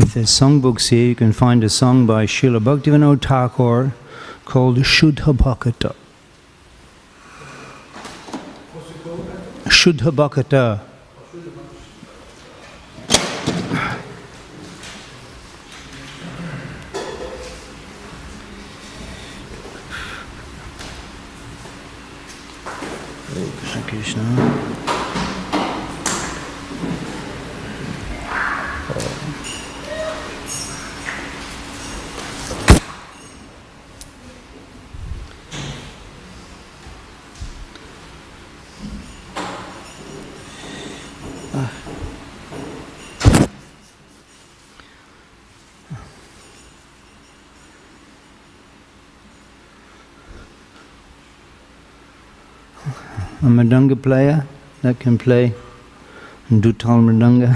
If there's songbooks here, you can find a song by Srila Bhaktivedanta Thakur called Shuddha Bhakata. What's it called? Shuddha Bhakata. Krishna Krishna. A mridanga player that can play dutal mridanga.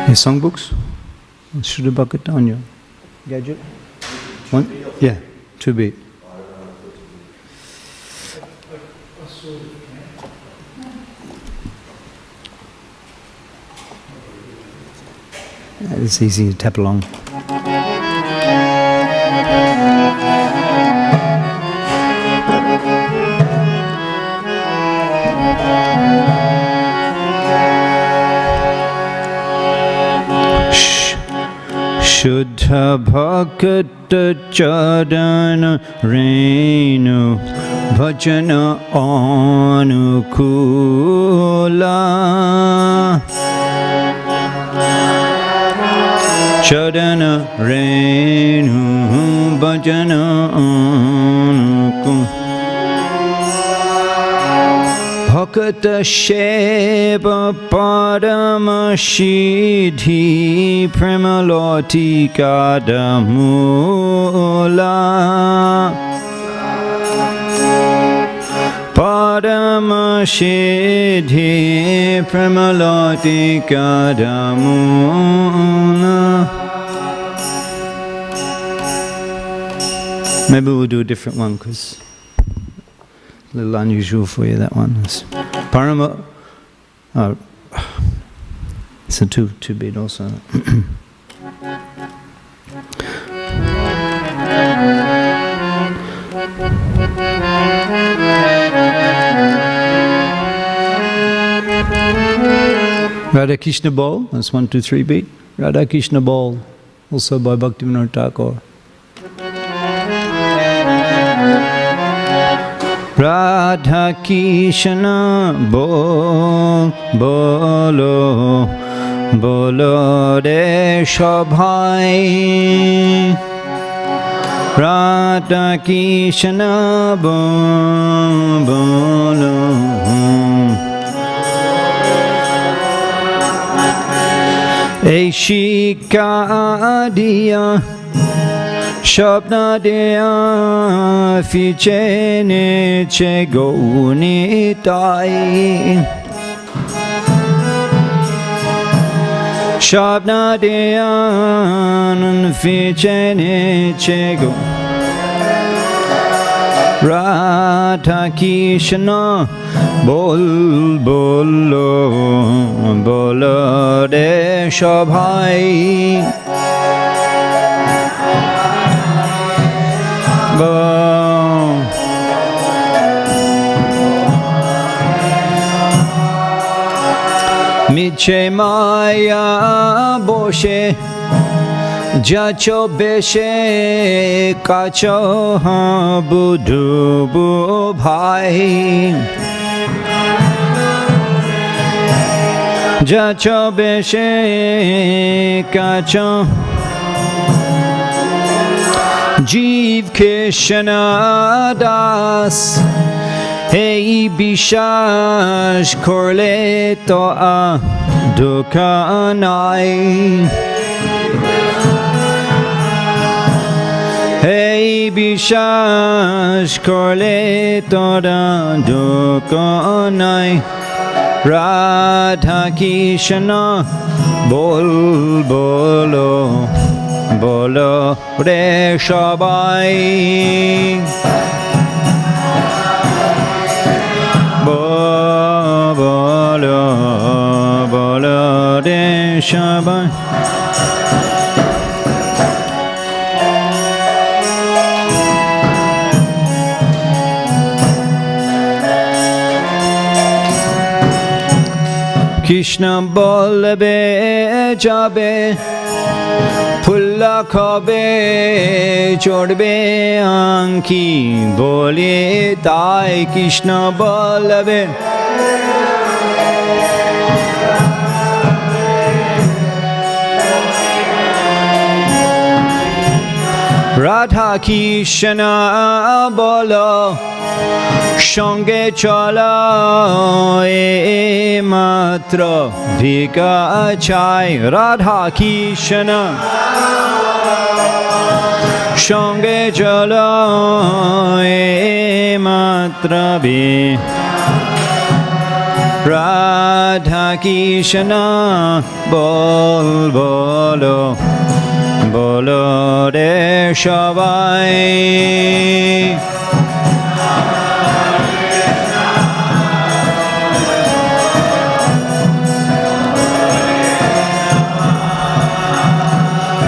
Your songbooks? Shuddha Bhakata on your gadget? One? Yeah, 2 beat. It's easy to tap along. Shuddha Bhakata Chadana Renu Bhajana Anukula Chadana Renu Bhajana Anukula Bhakata Sheva Paramashidhi Premaloti Kadamula Paramashidhi Premaloti Kadamula. Maybe we'll do a different one because a little unusual for you, that one. It's Parama. It's a two beat also. Radha Krishna Bol. That's 1, 2, 3 beat. Radha Krishna Bol, also by Bhaktivedanta Thakur. Radha Krishna Bol, Bolo, Bolo de Shabhai. Radha Krishna Bol, Bolo. Eshika Adiya Shabna dea ficene ce gonitai Shabna dea ficene ce go Radha Krishna Bol bolo bolo de Shabhai Miche maya boshe jacho beshe kacho budu bu bhai jacho beshe kacho Jeev Krishna Das Hey Bishash Korle Toa Dukanai Hey বিশ্বাস করলে তোরা দুঃখ নাই রাধা কৃষ্ণ বল বলো বলো রে সবাই বলো বলো রে সবাই কৃষ্ণ বলবে যাবে ফুল্লা খাবে চড়বে আংকি বলে তাই কৃষ্ণ বলবে রাধা কৃষ্ণ বলো সঙ্গে চলো মাত্র ভিকা চাই রাধা কৃষ্ণ সঙ্গে চলো মাত্র রাধা কৃষ্ণ বল বলো বলো রে সবাই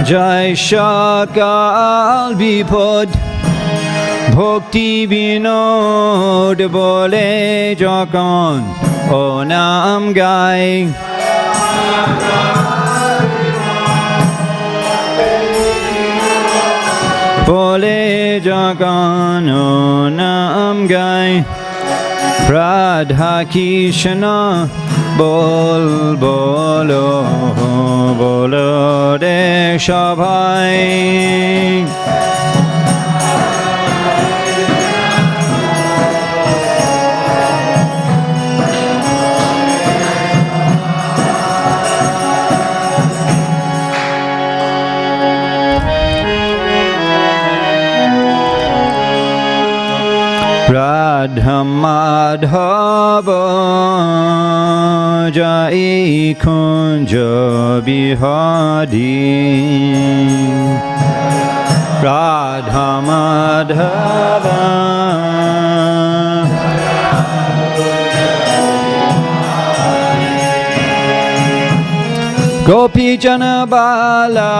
জয় সকাল বিপদ ভক্তি বিনোদ বলে যখন ও নাম গাই বলে যখন ও নাম গাই রাধা কৃষ্ণ বল বলো বলো রে সবাই রাধা মাধব যাই কুঞ্জ বিহারী রাধা মাধব গোপী জন বালা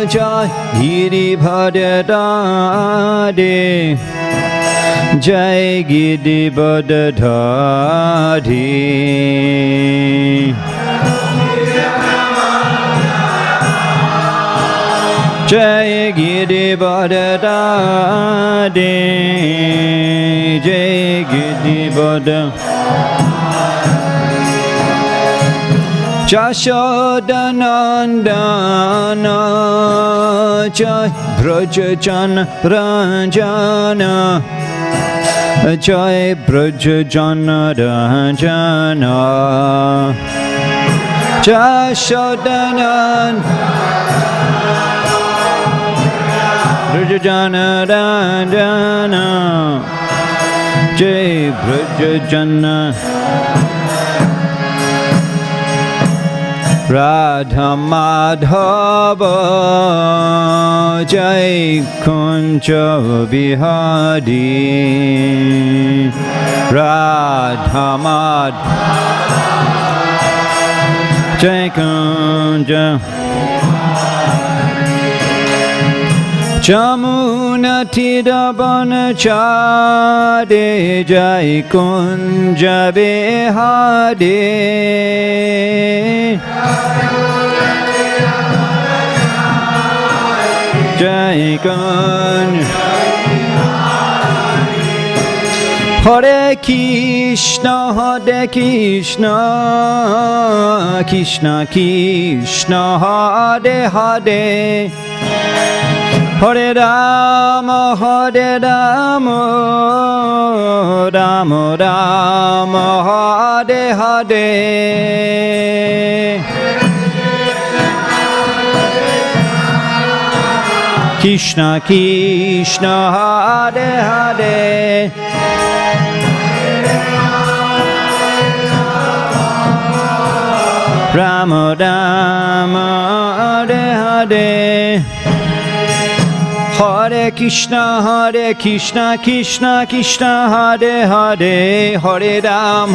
জয় গিরি ভদ্রে জয় গিরি বদধারি জয় গিরি বদধারি জয় গিরি বদ যশোদনন্দন জয় ব্রজজন রঞ্জন জয় ব্রজজন রঞ্জন যশোদনন্দন ব্রজজন রঞ্জন জয় ব্রজজন রাধা মাধব জয় কুঞ্জ বিহারী রাধা মাধব জয় কুঞ্জ যমুনা তীর বনচারে জয় কুঞ্জ বিহারী জয় কুঞ্জ হরে Krishna Krishna Krishna Hare Hare Hare Ram Ram Ram Hare Hare Krishna Krishna Hare Hare Rama Rama Hare Hare Hare Krishna Krishna Krishna Hare Hare Hare Ram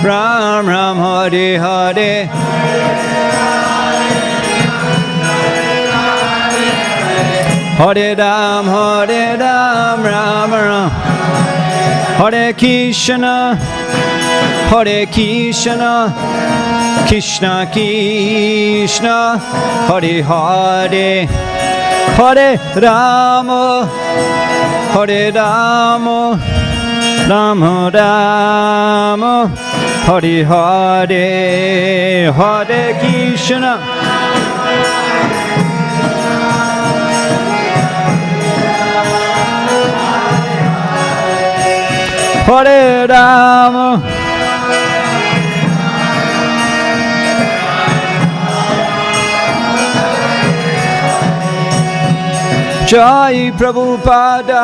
Ram Ram Hare Hare Hare Ram Ram Ram Hare Krishna Krishna Krishna Hare Hare Hare Rama Rama Rama Hare Hare Hare Krishna Hare Rama Jai Prabhupada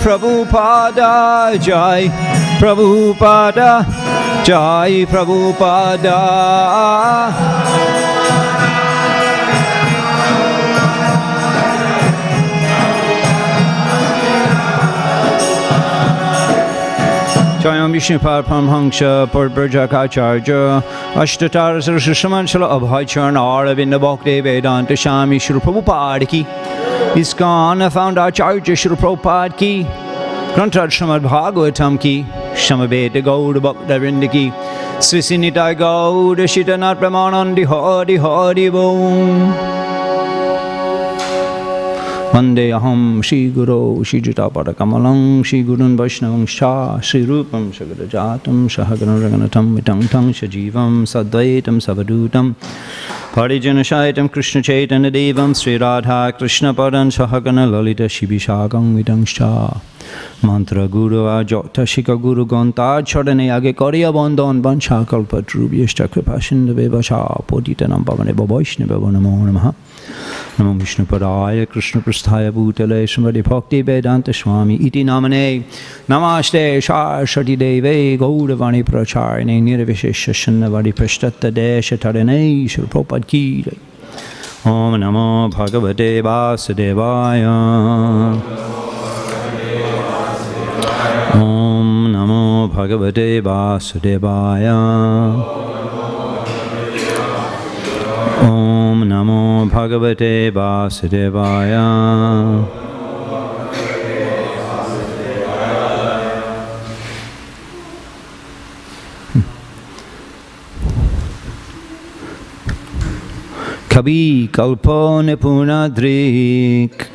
Prabhupada Jai Prabhupada Jai Prabhupada Jayam Vishnu Paramahamsa Purport-Acharya Ashtatara Saraswaman Shala Abhayacharna Aravinda Bhaktivedanta Swami Shri Prabhupada ki ISKCON Founder-Acharya Shri Prabhupada ki Śrīmad Bhāgavatam ki Samaveta Gauda Bhaktivedanta ki Svisinita Gauda Shitanat Pramanandi Hari Hari Bom Vande aham Shri Guru Shri Jatapada Kamalam Shri Gurun Vaishnavam Sha Shri Rupam Sagadajatam Sahagana Raganatam Vitangtam Shajivam Sadvaitam Savadutam Parijana Shaitam Krishna Chaitanya Devam Sri Radha Krishna Padan Sahagana Lalita Shibishagam Vitangsha Mantra Guru Ajota Shika Guru Ganta Chodane Age Korea Bandhan Bansha Kalpatru Yeshta Kripashin Devasha Poditanam Pavane Vaishnava Namo Namaha Namo Vishnu Padaya Krishna Prasthaya Bhutale Śrīmad Bhaktivedanta Swami Iti Namane Namaste Saraswati Deve Gauravani Pracharine Nirvishesha Shannavari Prashtata Desha Tarane Shri Prabhupada Ki Om Namo Bhagavate Vasudevaya Om Namo Bhagavate Vasudevaya Om Namo Bhagavate Vasudevaya Kabhi kalpo nipunadrik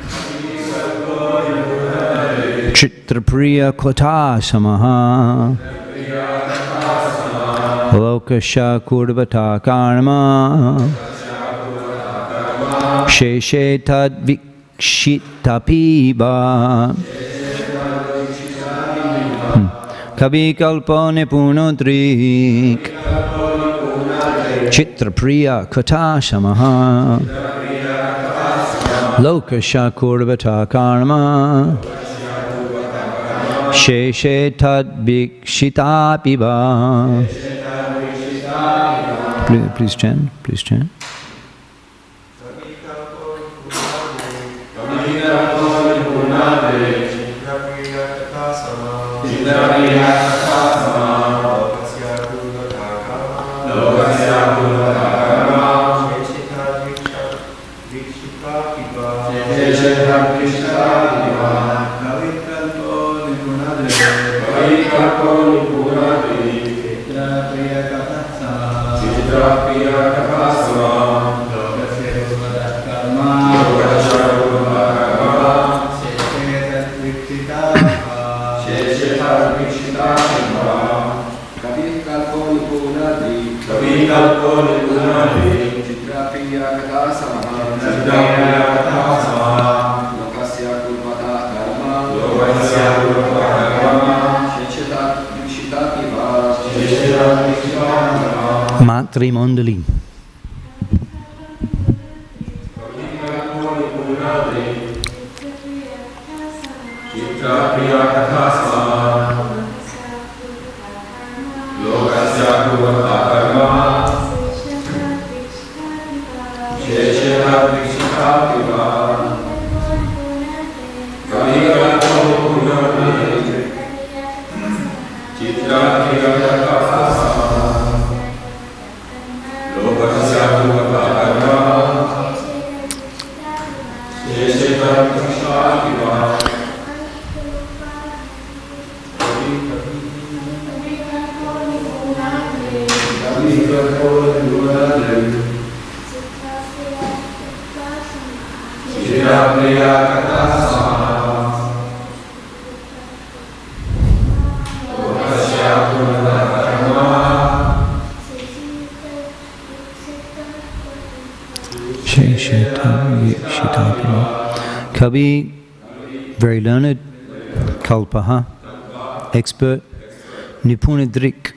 Chitrapriya Klata Samaha Lokasha Kurvata Karma Sheshe Tad Vikshitapiba Kabhi Kalpo Nipunadrik Chitrapriya Kata Samaha Lokasha Kurvata Karma Sheshe Tad Vikshitapiba. Please chant, please chant. Matri Mandali. Kavi, very learned, Kalpaha, expert, Nipunadrik,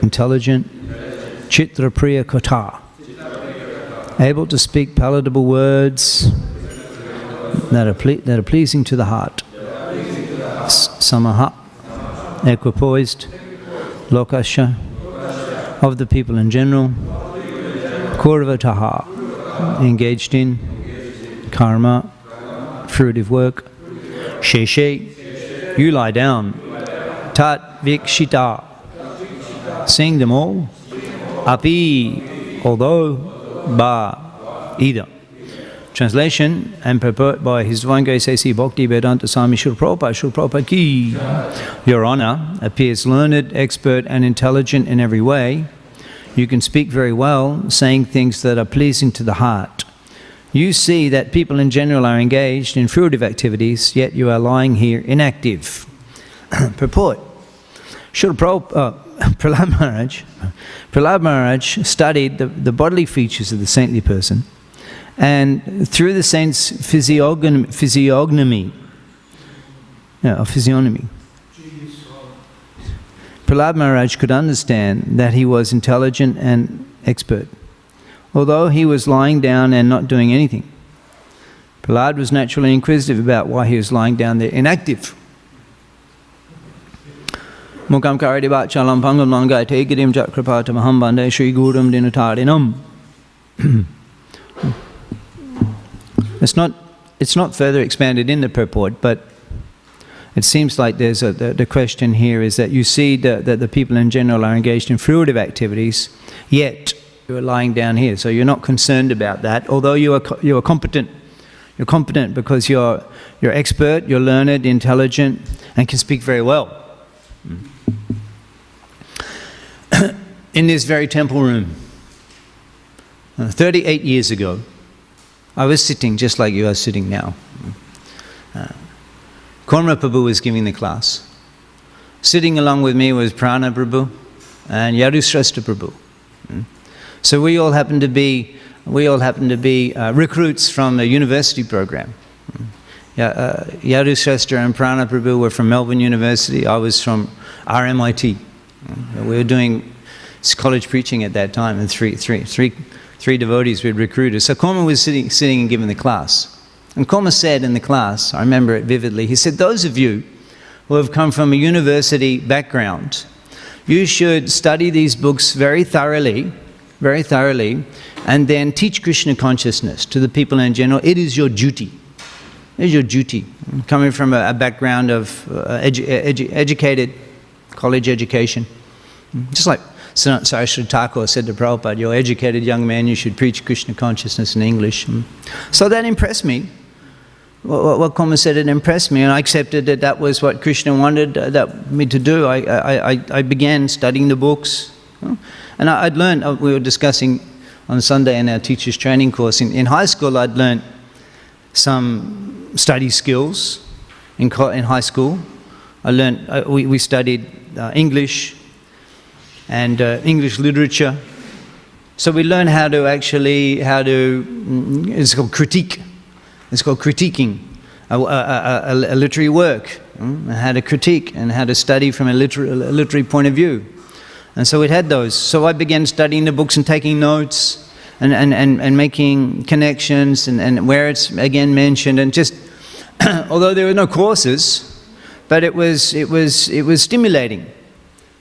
intelligent, Chitra Priya Kata, able to speak palatable words that are pleasing to the heart. Samaha, equipoised, Lokasha, of the people in general, Kurvataha, engaged in karma, fruitive work. Sheshe, you lie down. Tat Vikshita, sing them all. Api, although, Ba, either. Translation and purport by His Divine Grace A.C. Bhaktivedanta Swami Srila Prabhupada ki. Your Honour appears learned, expert and intelligent in every way. You can speak very well, saying things that are pleasing to the heart. You see that people in general are engaged in fruitive activities, yet you are lying here inactive. Purport. Prahlad Maharaj studied the bodily features of the saintly person, and through the saint's physiognomy, Prahlad Maharaj could understand that he was intelligent and expert, although he was lying down and not doing anything. Prahlad was naturally inquisitive about why he was lying down there inactive. Mukam karadibat chalam pangam langai tegidim jakrapata maham bande shri gurum dinatarinam. It's not further expanded in the purport, but it seems like there's the question here is that you see that the people in general are engaged in fruitive activities, yet you are lying down here. So you're not concerned about that, although you are competent. You're competent because you're expert, you're learned, intelligent, and can speak very well. In this very temple room, 38 years ago, I was sitting just like you are sitting now. Korma Prabhu was giving the class. Sitting along with me was Prana Prabhu and Yadushrestha Prabhu. So we all happened to be recruits from the university program. Yadushrestha and Prana Prabhu were from Melbourne University. I was from RMIT. We were doing college preaching at that time, and three devotees we had recruited. So Korma was sitting and giving the class. And Korma said in the class, I remember it vividly, he said, those of you who have come from a university background, you should study these books very thoroughly, and then teach Krishna consciousness to the people in general. It is your duty. It is your duty. Coming from a background of educated college education. Just like Saraswati Thakur said to Prabhupada, you're an educated young man, you should preach Krishna consciousness in English. So that impressed me. What Korma said, it impressed me, and I accepted that that was what Krishna wanted me to do. I began studying the books. And I'd learned, we were discussing on Sunday in our teacher's training course, in high school I'd learned some study skills in high school. I learned, we studied English and English literature. So we learned it's called critique. It's called critiquing a literary work, how to critique and how to study from a literary point of view. And so it had those. So I began studying the books and taking notes and making connections and where it's again mentioned, and just although there were no courses, but it was stimulating.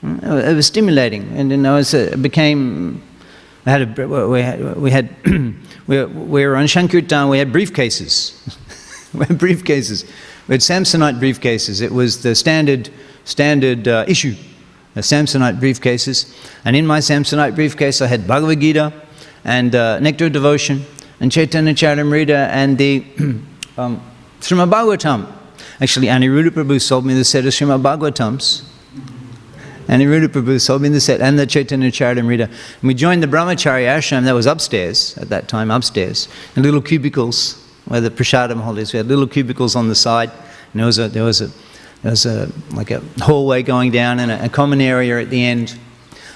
It was stimulating, and then we were on Sankirtan. We had briefcases. We had briefcases. We had Samsonite briefcases. It was the standard issue, the Samsonite briefcases. And in my Samsonite briefcase, I had Bhagavad Gita and Nectar of Devotion and Chaitanya Charitamrita and the Śrīmad Bhāgavatam. Actually, Aniruddha Prabhu sold me the set of Śrīmad Bhāgavatams. Aniruddha Prabhu sold me the set and the Chaitanya Charitamrita. And we joined the Brahmacharya ashram that was upstairs, at that time upstairs, in little cubicles where the prasadam holders. We had little cubicles on the side, and there was like a hallway going down and a common area at the end.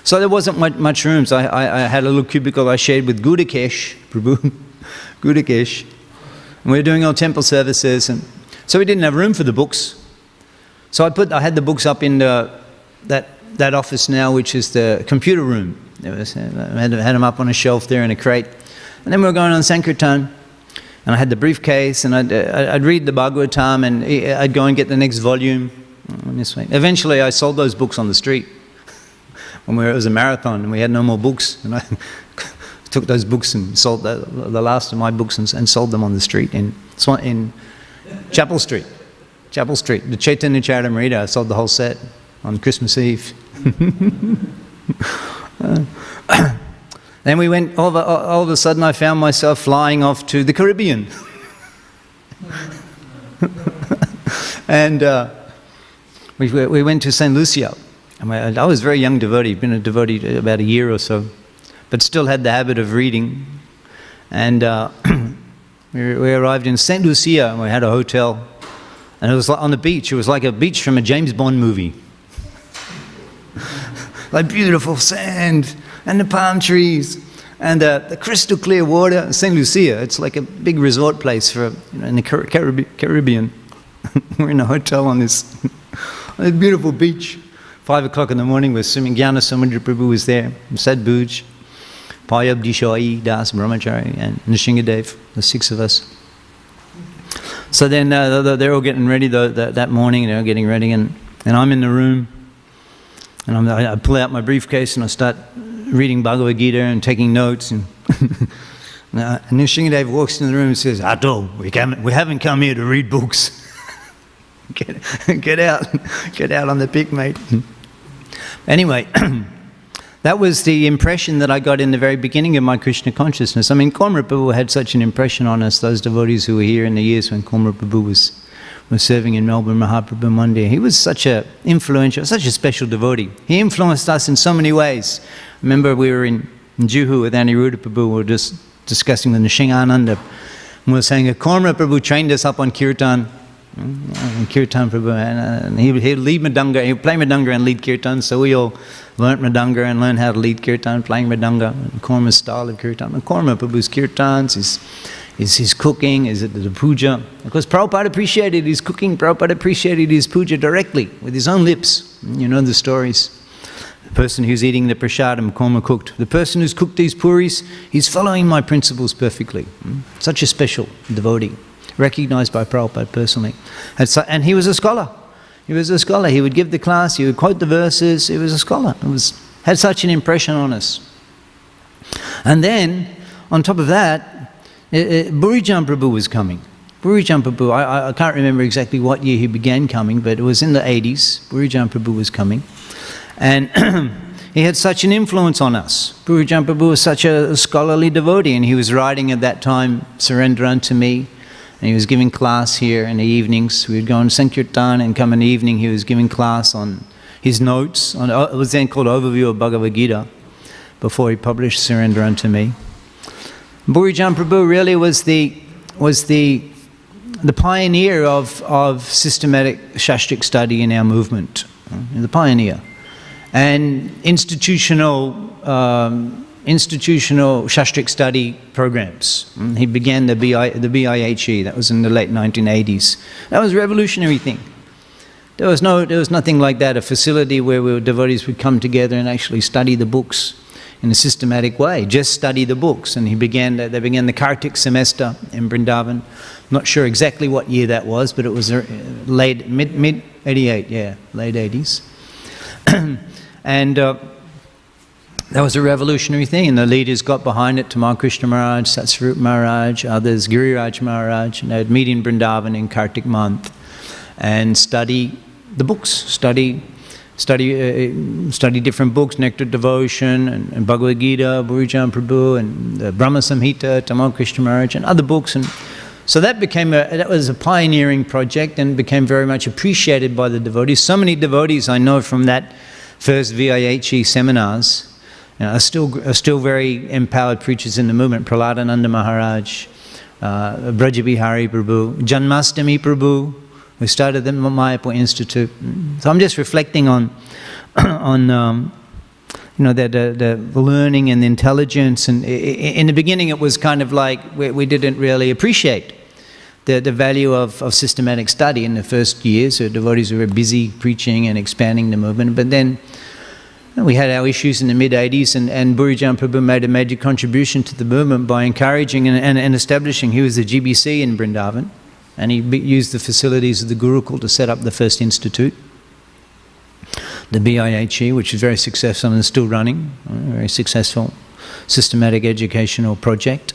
So there wasn't much room. So I had a little cubicle I shared with Gudakesh Prabhu, Gudakesh, and we were doing our temple services, and so we didn't have room for the books. So I had the books up in that office now, which is the computer room. I had them up on a shelf there in a crate. And then we were going on Sankirtan, and I had the briefcase, and I'd read the Bhagavatam, and I'd go and get the next volume. This way. Eventually, I sold those books on the street. It was a marathon, and we had no more books. And I took those books and sold the last of my books and sold them on the street in Chapel Street. Chapel Street. The Chaitanya Charitamrita, I sold the whole set on Christmas Eve. Then we went, all of a sudden I found myself flying off to the Caribbean. And we went to St. Lucia. I was a very young devotee, been a devotee about a year or so, but still had the habit of reading. And we arrived in St. Lucia, and we had a hotel. And it was on the beach. It was like a beach from a James Bond movie. Like beautiful sand and the palm trees and the crystal clear water. St. Lucia, it's like a big resort place for in the Caribbean. We're in a hotel on this beautiful beach. 5 o'clock in the morning, we're swimming. Gyana Samudra Prabhu was there. Sadbhuj, Payab Dishai, Das Brahmachari, and Nishingadev, the 6 of us. So then they're all getting ready that morning. They're all getting ready, and I'm in the room. And I pull out my briefcase and I start reading Bhagavad Gita and taking notes. And Nishingadev walks into the room and says, "Atul, we haven't come here to read books. Get out on the pick, mate." Anyway, that was the impression that I got in the very beginning of my Krishna consciousness. I mean, Komra Prabhu had such an impression on us, those devotees who were here in the years when Komra Prabhu was serving in Melbourne, Mahaprabhu Mandir. He was such a influential, such a special devotee. He influenced us in so many ways. Remember, we were in Juhu with Aniruddha Prabhu. We were just discussing the Nishingananda. And we were saying, Komra Prabhu trained us up on Kirtan. Kirtan Prabhu, and he'd lead Mridanga, he'd play Mridanga and lead Kirtan, so we all learnt Mridanga and learned how to lead Kirtan, playing Mridanga, Korma's style of Kirtan. And Korma Prabhu's Kirtans, his cooking, is it the puja? Of course, Prabhupada appreciated his cooking, Prabhupada appreciated his puja directly, with his own lips. You know the stories. The person who's eating the prasadam, Korma cooked. The person who's cooked these puris, he's following my principles perfectly. Such a special devotee. Recognized by Prabhupada personally. And he was a scholar. He was a scholar. He would give the class, he would quote the verses. He was a scholar. Had such an impression on us. And then, on top of that, Burijan Prabhu was coming. Burijan Prabhu, I can't remember exactly what year he began coming, but it was in the 80s. Burijan Prabhu was coming. And he had such an influence on us. Burijan Prabhu was such a scholarly devotee, and he was writing at that time, "Surrender unto me." And he was giving class here in the evenings. We would go on Sankirtan and come in the evening. He was giving class on his notes. It was then called Overview of Bhagavad Gita before he published Surrender Unto Me. Burijan Prabhu really was the pioneer of systematic shastric study in our movement. The pioneer. And institutional shastric study programs. He began the BIHE, that was in the late 1980s. That was a revolutionary thing. There was nothing like that, a facility where devotees would come together and actually study the books in a systematic way, just study the books. And they began the Kartik semester in Vrindavan. Not sure exactly what year that was, but it was late, 88, yeah, late 80s. And that was a revolutionary thing, and the leaders got behind it. Tamal Krishna Maharaj, Satsvarup Maharaj, others, Giriraj Maharaj, and they'd meet in Vrindavan in Kartik month and study the books, study different books, Nectar Devotion and Bhagavad Gita, Bhurijan Prabhu, and Brahma Samhita, Tamal Krishna Maharaj, and other books. And so that was a pioneering project and became very much appreciated by the devotees. So many devotees I know from that first VIHE seminars are still very empowered preachers in the movement. Prahladananda Maharaj, Brajabihari Prabhu, Janmastami Prabhu, who started the Mayapur Institute. So I'm just reflecting on the learning and the intelligence. And in the beginning, it was kind of like we didn't really appreciate the value of systematic study in the first years. So devotees were busy preaching and expanding the movement. But then we had our issues in the mid-80s, and Bhurijan Prabhu made a major contribution to the movement by encouraging and establishing. He was the GBC in Vrindavan, and he used the facilities of the Gurukul to set up the first institute, the BIHE, which is very successful and still running, a very successful systematic educational project.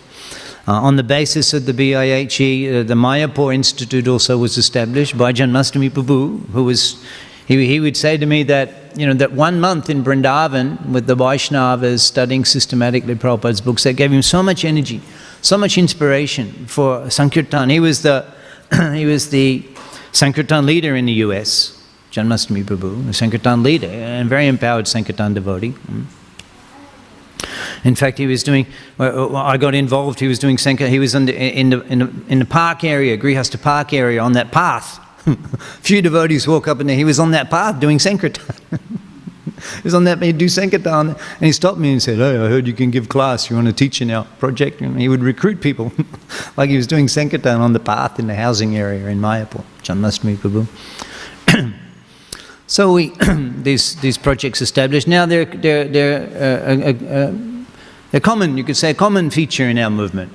On the basis of the BIHE, the Mayapur Institute also was established by Janmastami Prabhu, who was, he would say to me that, that 1 month in Vrindavan with the Vaishnavas studying systematically Prabhupada's books, that gave him so much energy, so much inspiration for Sankirtan. He was the Sankirtan leader in the US, Janmastami Prabhu, the Sankirtan leader, and very empowered Sankirtan devotee. In fact, he was doing, I got involved, he was doing Sankirtan, he was in the park area, Grihastha Park area, on that path. Few devotees walk up and he was on that path doing Sankirtan. He was on that, he'd do Sankirtan, and he stopped me and said, "Hey, I heard you can give class, you want to teach in our project?" And he would recruit people, like he was doing Sankirtan on the path in the housing area in Mayapur, Janmastami Prabhu. So we, these projects established. Now they're common, you could say, a common feature in our movement.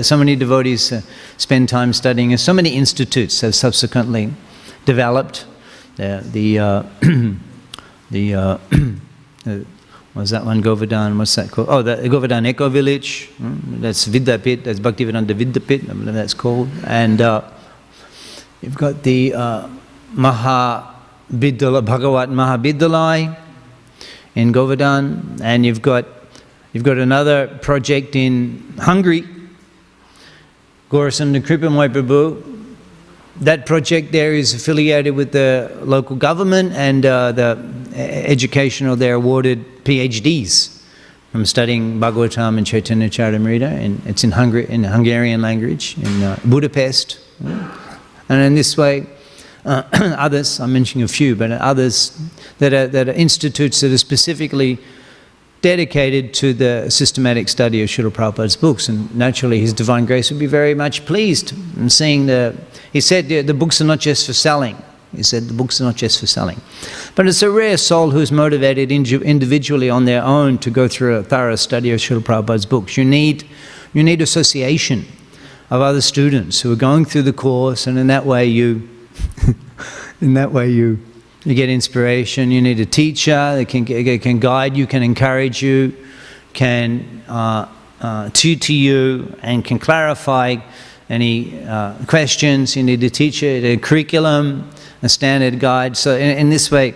So many devotees spend time studying, and so many institutes have subsequently developed. What's that one, Govardhan, what's that called? Oh, the Govardhan Eco Village, that's Vidyapit, that's Bhaktivedanta Vidyapit, I believe that's called. And you've got the Bhagavat Mahavidyalaya in Govardhan, and you've got another project in Hungary, Gaurasundar Kripamoy Prabhu. That project there is affiliated with the local government, and the educational, they're awarded PhDs from studying Bhagavatam and Chaitanya Charitamrita, and it's in Hungarian language, in Budapest. And in this way, others, I'm mentioning a few, but others that are institutes that are specifically dedicated to the systematic study of Srila Prabhupada's books. And naturally His Divine Grace would be very much pleased in seeing he said the books are not just for selling. He said the books are not just for selling. But it's a rare soul who's motivated individually on their own to go through a thorough study of Srila Prabhupada's books. You need association of other students who are going through the course, and in that way you get inspiration. You need a teacher that can guide you, can encourage you, can tutor you, and can clarify any questions. You need a teacher, a curriculum, a standard guide. So in this way,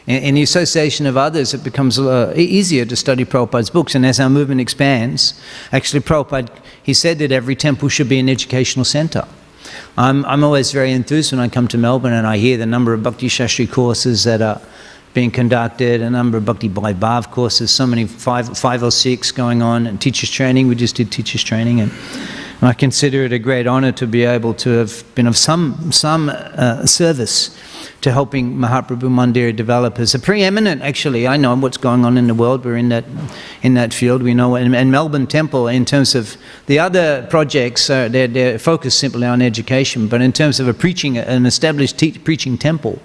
in the association of others, it becomes easier to study Prabhupada's books. And as our movement expands, actually Prabhupada, he said that every temple should be an educational center. I'm always very enthused when I come to Melbourne and I hear the number of Bhakti Shastri courses that are being conducted, a number of Bhakti Vaibhav courses, so many, five or six going on, and teachers training. We just did teachers training, and I consider it a great honor to be able to have been of some service to helping Mahaprabhu Mandir develop as a preeminent, actually, I know what's going on in the world, we're in that field, we know, and Melbourne Temple, in terms of the other projects, they're focused simply on education, but in terms of an established preaching temple,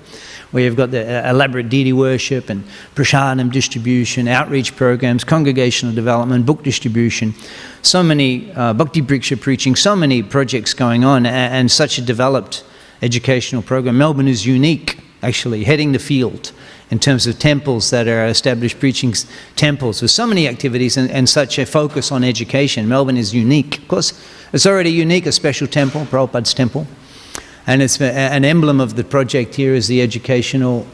where you've got the elaborate deity worship and prasadam distribution, outreach programs, congregational development, book distribution, so many Bhakti Briksha preaching, so many projects going on, and such a developed educational program. Melbourne is unique, actually, heading the field in terms of temples that are established preaching temples with so many activities and such a focus on education. Melbourne is unique. Of course, it's already unique, a special temple, Prabhupada's temple. And it's an emblem of the project here is the educational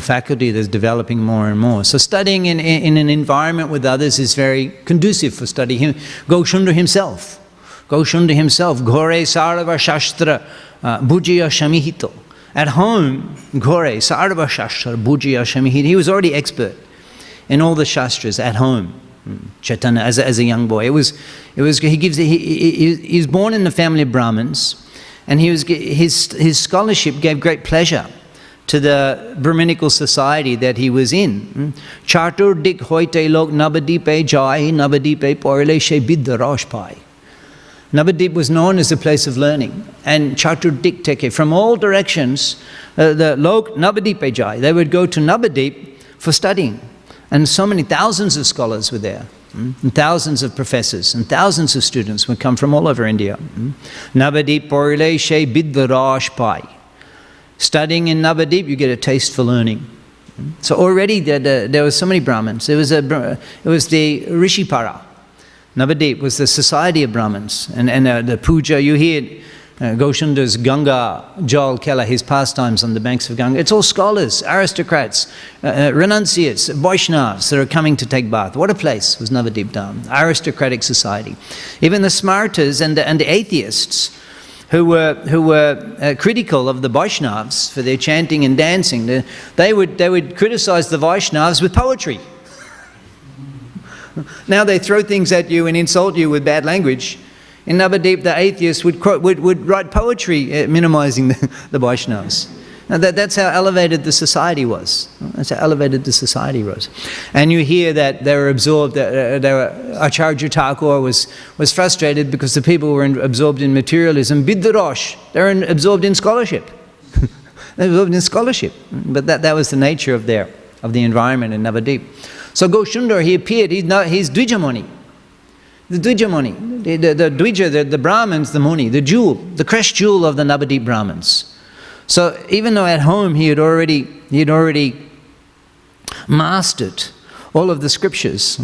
faculty that's developing more and more. So studying in an environment with others is very conducive for study. Gaushunda himself, Ghore Sarva Shastra Bhujya Shamihito. At home, Ghore Sarva Shastra Bhujya Shamihito. He was already expert in all the shastras at home. Chaitanya, as a young boy, he was born in the family of Brahmins, and his scholarship gave great pleasure to the Brahminical society that he was in. Chatur dik hoite lok Navadipe jai, Navadipe poile she bidda rashpai. Navadip was known as a place of learning, and Chatur dik teke, from all directions, the lok Navadipe jai, they would go to Navadip for studying. And so many thousands of scholars were there, and thousands of professors, and thousands of students would come from all over India. Navadip porile she bidda rashpai. Studying in Navadip, you get a taste for learning. So already there were so many Brahmins. It was the Rishipara. Navadip was the society of Brahmins. And the puja, you hear Goshunda's Ganga Jal Kela, his pastimes on the banks of Ganga. It's all scholars, aristocrats, renunciates, Vaishnavas that are coming to take bath. What a place was Navadip Dham, aristocratic society. Even the Smartas and the atheists who were critical of the Vaishnavas for their chanting and dancing, they would criticize the Vaishnavas with poetry. Now they throw things at you and insult you with bad language. In Navadip, the atheists would write poetry minimizing the Vaishnavas. Now that's how elevated the society was. That's how elevated the society was. And you hear that they were absorbed, Acharya Thakur was frustrated because the people were absorbed in materialism. Biddarosh, they were absorbed in scholarship. They were absorbed in scholarship. But that was the nature of the environment in Navadip. So Goshundar, he appeared, he's Dvijamuni. The Dvijamuni, the Dvija, the Brahmins, the Muni, the jewel, the crest jewel of the Navadip Brahmins. So even though at home he had already mastered all of the scriptures,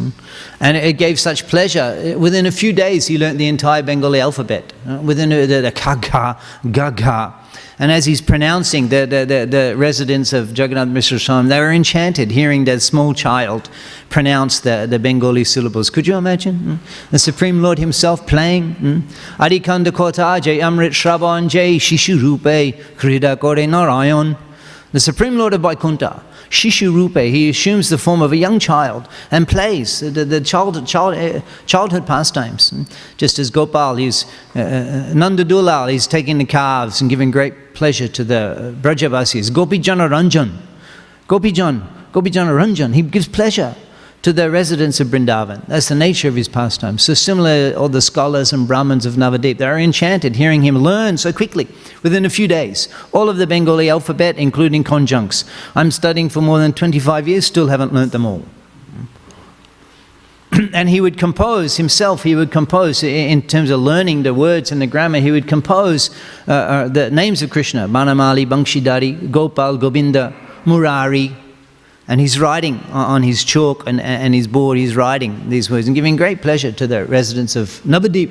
and it gave such pleasure, within a few days he learnt the entire Bengali alphabet, within the Kagha, Gagha. And as he's pronouncing the residents of Jagannath Mishra Swami, they were enchanted hearing that small child pronounce the Bengali syllables. Could you imagine? The Supreme Lord himself playing. Adikanda Kota Jai Amrit Shravan Jai Shishu Rupe Krida Kore Narayan. The Supreme Lord of Vaikuntha, Shishu Rupe, he assumes the form of a young child and plays the childhood pastimes. Just as Gopal, Nanda Dulal, he's taking the calves and giving great pleasure to the Brajavasis. Gopijana Ranjan, Ranjan, he gives pleasure to the residents of Vrindavan. That's the nature of his pastime. So similar, all the scholars and Brahmins of Navadip, they are enchanted hearing him learn so quickly, within a few days, all of the Bengali alphabet, including conjuncts. I'm studying for more than 25 years, still haven't learnt them all. And he would compose himself, in terms of learning the words and the grammar, he would compose the names of Krishna, Banamali, Bangshidhari, Gopal, Govinda, Murari. And he's writing on his chalk and his board, he's writing these words and giving great pleasure to the residents of Navadip.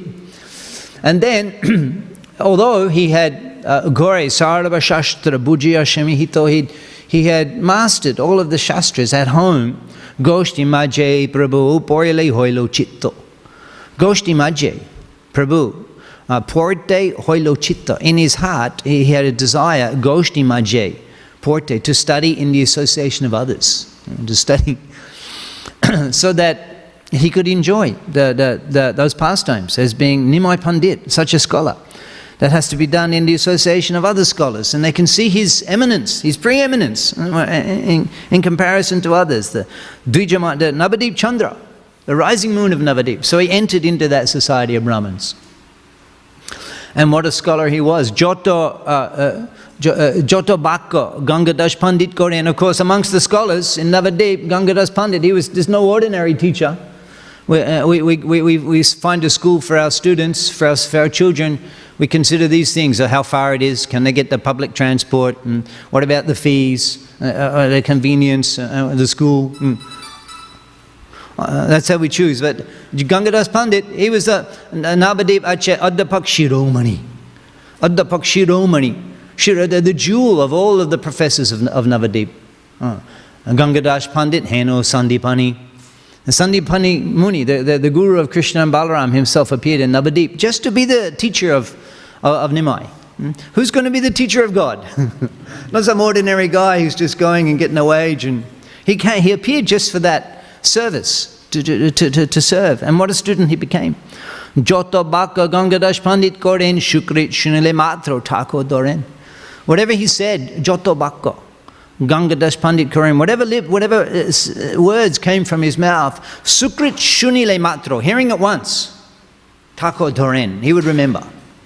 And then, although he had Ghore Sarva Shastra Bhujya Shamihito, he had mastered all of the shastras at home. Goshti Majje Prabhu Porile Hoilo Chitto. Goshti Majje Prabhu Porte Hoilo Chitta. In his heart, he had a desire, Goshti Majje, Porte, to study in the association of others, to study, so that he could enjoy those pastimes as being Nimai Pandit, such a scholar. That has to be done in the association of other scholars, and they can see his eminence, his preeminence in comparison to others. The Navadip Chandra, the rising moon of Navadip. So he entered into that society of Brahmins. And what a scholar he was. Joto Bhakka, Gangadas Pandit Kore. And of course, amongst the scholars in Navadip, Gangadas Pandit, there's no ordinary teacher. We find a school for our students, for our children, We consider these things, how far it is, can they get the public transport, and what about the fees, the convenience, the school. That's how we choose. But Gangadas Pandit, he was the Navadip Acharya Addapak Shiromani. Addapak Shiromani. The jewel of all of the professors of Navadip. Gangadas Pandit, Heno Sandipani. And Sandipani Muni, the guru of Krishna and Balaram himself appeared in Navadip just to be the teacher of Nimai. Who's going to be the teacher of God? Not some ordinary guy who's just going and getting a wage. And he appeared just for that service, to serve. And what a student he became. Joto Baka Gangadas Pandit Koren Shukrit Shunile Matro Tako Doren. Whatever he said, Joto Baka Gangadas Pandit Koren, whatever words came from his mouth, Sukrit Shunile Matro, hearing it once, Tako Doren, he would remember.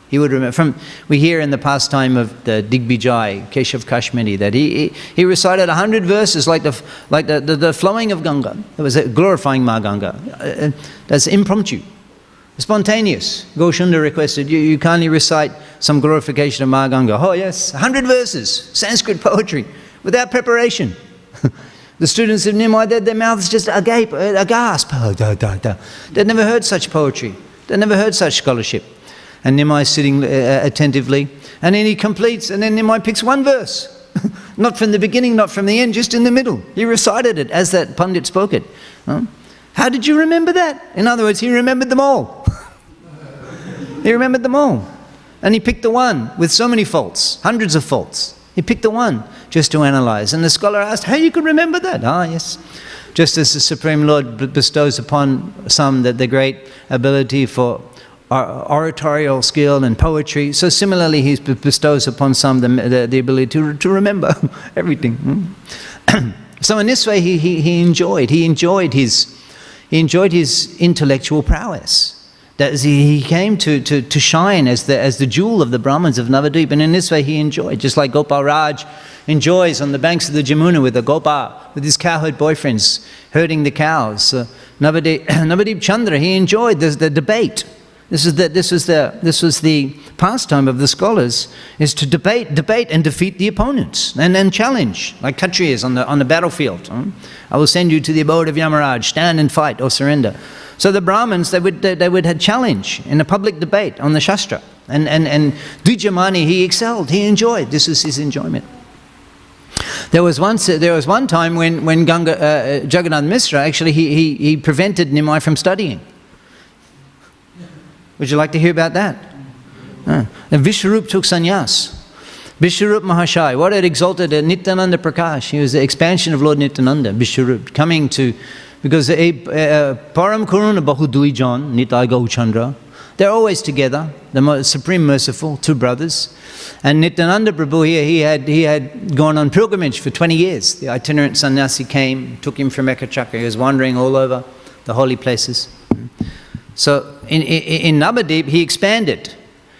He would remember. We hear in the pastime of the Digbijay, Keshav Kashmiri, that he recited 100 verses like the flowing of Ganga. It was glorifying Ma Ganga. That's impromptu, spontaneous. Goshunda requested, you kindly recite some glorification of Ma Ganga. Oh yes, 100 verses, Sanskrit poetry, without preparation. The students of Nimai, their mouths just agape, aghast. They'd never heard such poetry. They'd never heard such scholarship. And Nimai sitting attentively. And then he completes, and then Nimai picks one verse. Not from the beginning, not from the end, just in the middle. He recited it as that Pandit spoke it. How did you remember that? In other words, he remembered them all. He remembered them all. And he picked the one with so many faults, hundreds of faults. He picked the one just to analyze. And the scholar asked, how you could remember that? Ah, yes. Just as the Supreme Lord bestows upon some the great ability for oratorial skill and poetry, so similarly he bestows upon some the ability to remember everything. So in this way he enjoyed his intellectual prowess. That he came to shine as the jewel of the Brahmins of Navadip, and in this way he enjoyed, just like Gopal Raj enjoys on the banks of the Jamuna with the Gopal, with his cowherd boyfriends herding the cows. Navadip Chandra, he enjoyed the debate. This was the pastime of the scholars, is to debate and defeat the opponents, and then challenge, like Kshatriyas on the battlefield. I will send you to the abode of Yamaraj, stand and fight or surrender. So the Brahmins, they would have challenge in a public debate on the Shastra. And Dvijamani, he excelled, he enjoyed. This was his enjoyment. There was one time when Jagannath Mishra, actually he prevented Nimai from studying. Would you like to hear about that? And Vishwarup took sannyas. Vishwarup Mahashai, what had exalted Nityananda Prakash? He was the expansion of Lord Nityananda, Vishwarup, coming to, because Param Karuna Bahu Duijan, Nitai Gauchandra, they're always together, the Supreme Merciful, two brothers. And Nityananda Prabhu here, he had gone on pilgrimage for 20 years. The itinerant sannyasi came, took him from Ekachakra. He was wandering all over the holy places. So in Navadip, he expanded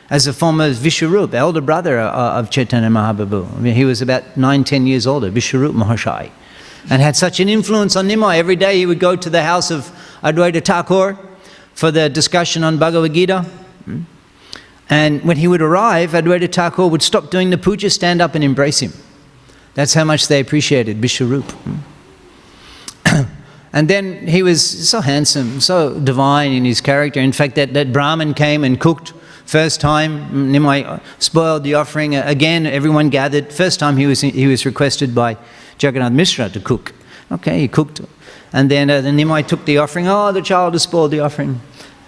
as a form of Vishwarup, elder brother of Chaitanya Mahaprabhu. I mean, he was about 9-10 years older, Vishwarup Mahashai, and had such an influence on Nimai. Every day he would go to the house of Advaita Thakur for the discussion on Bhagavad Gita. And when he would arrive, Advaita Thakur would stop doing the puja, stand up and embrace him. That's how much they appreciated Vishwarup. And then he was so handsome, so divine in his character. In fact, that Brahmin came and cooked. First time, Nimai spoiled the offering. Again, everyone gathered. First time he was requested by Jagannath Mishra to cook. Okay, he cooked. And then Nimai took the offering. Oh, the child has spoiled the offering.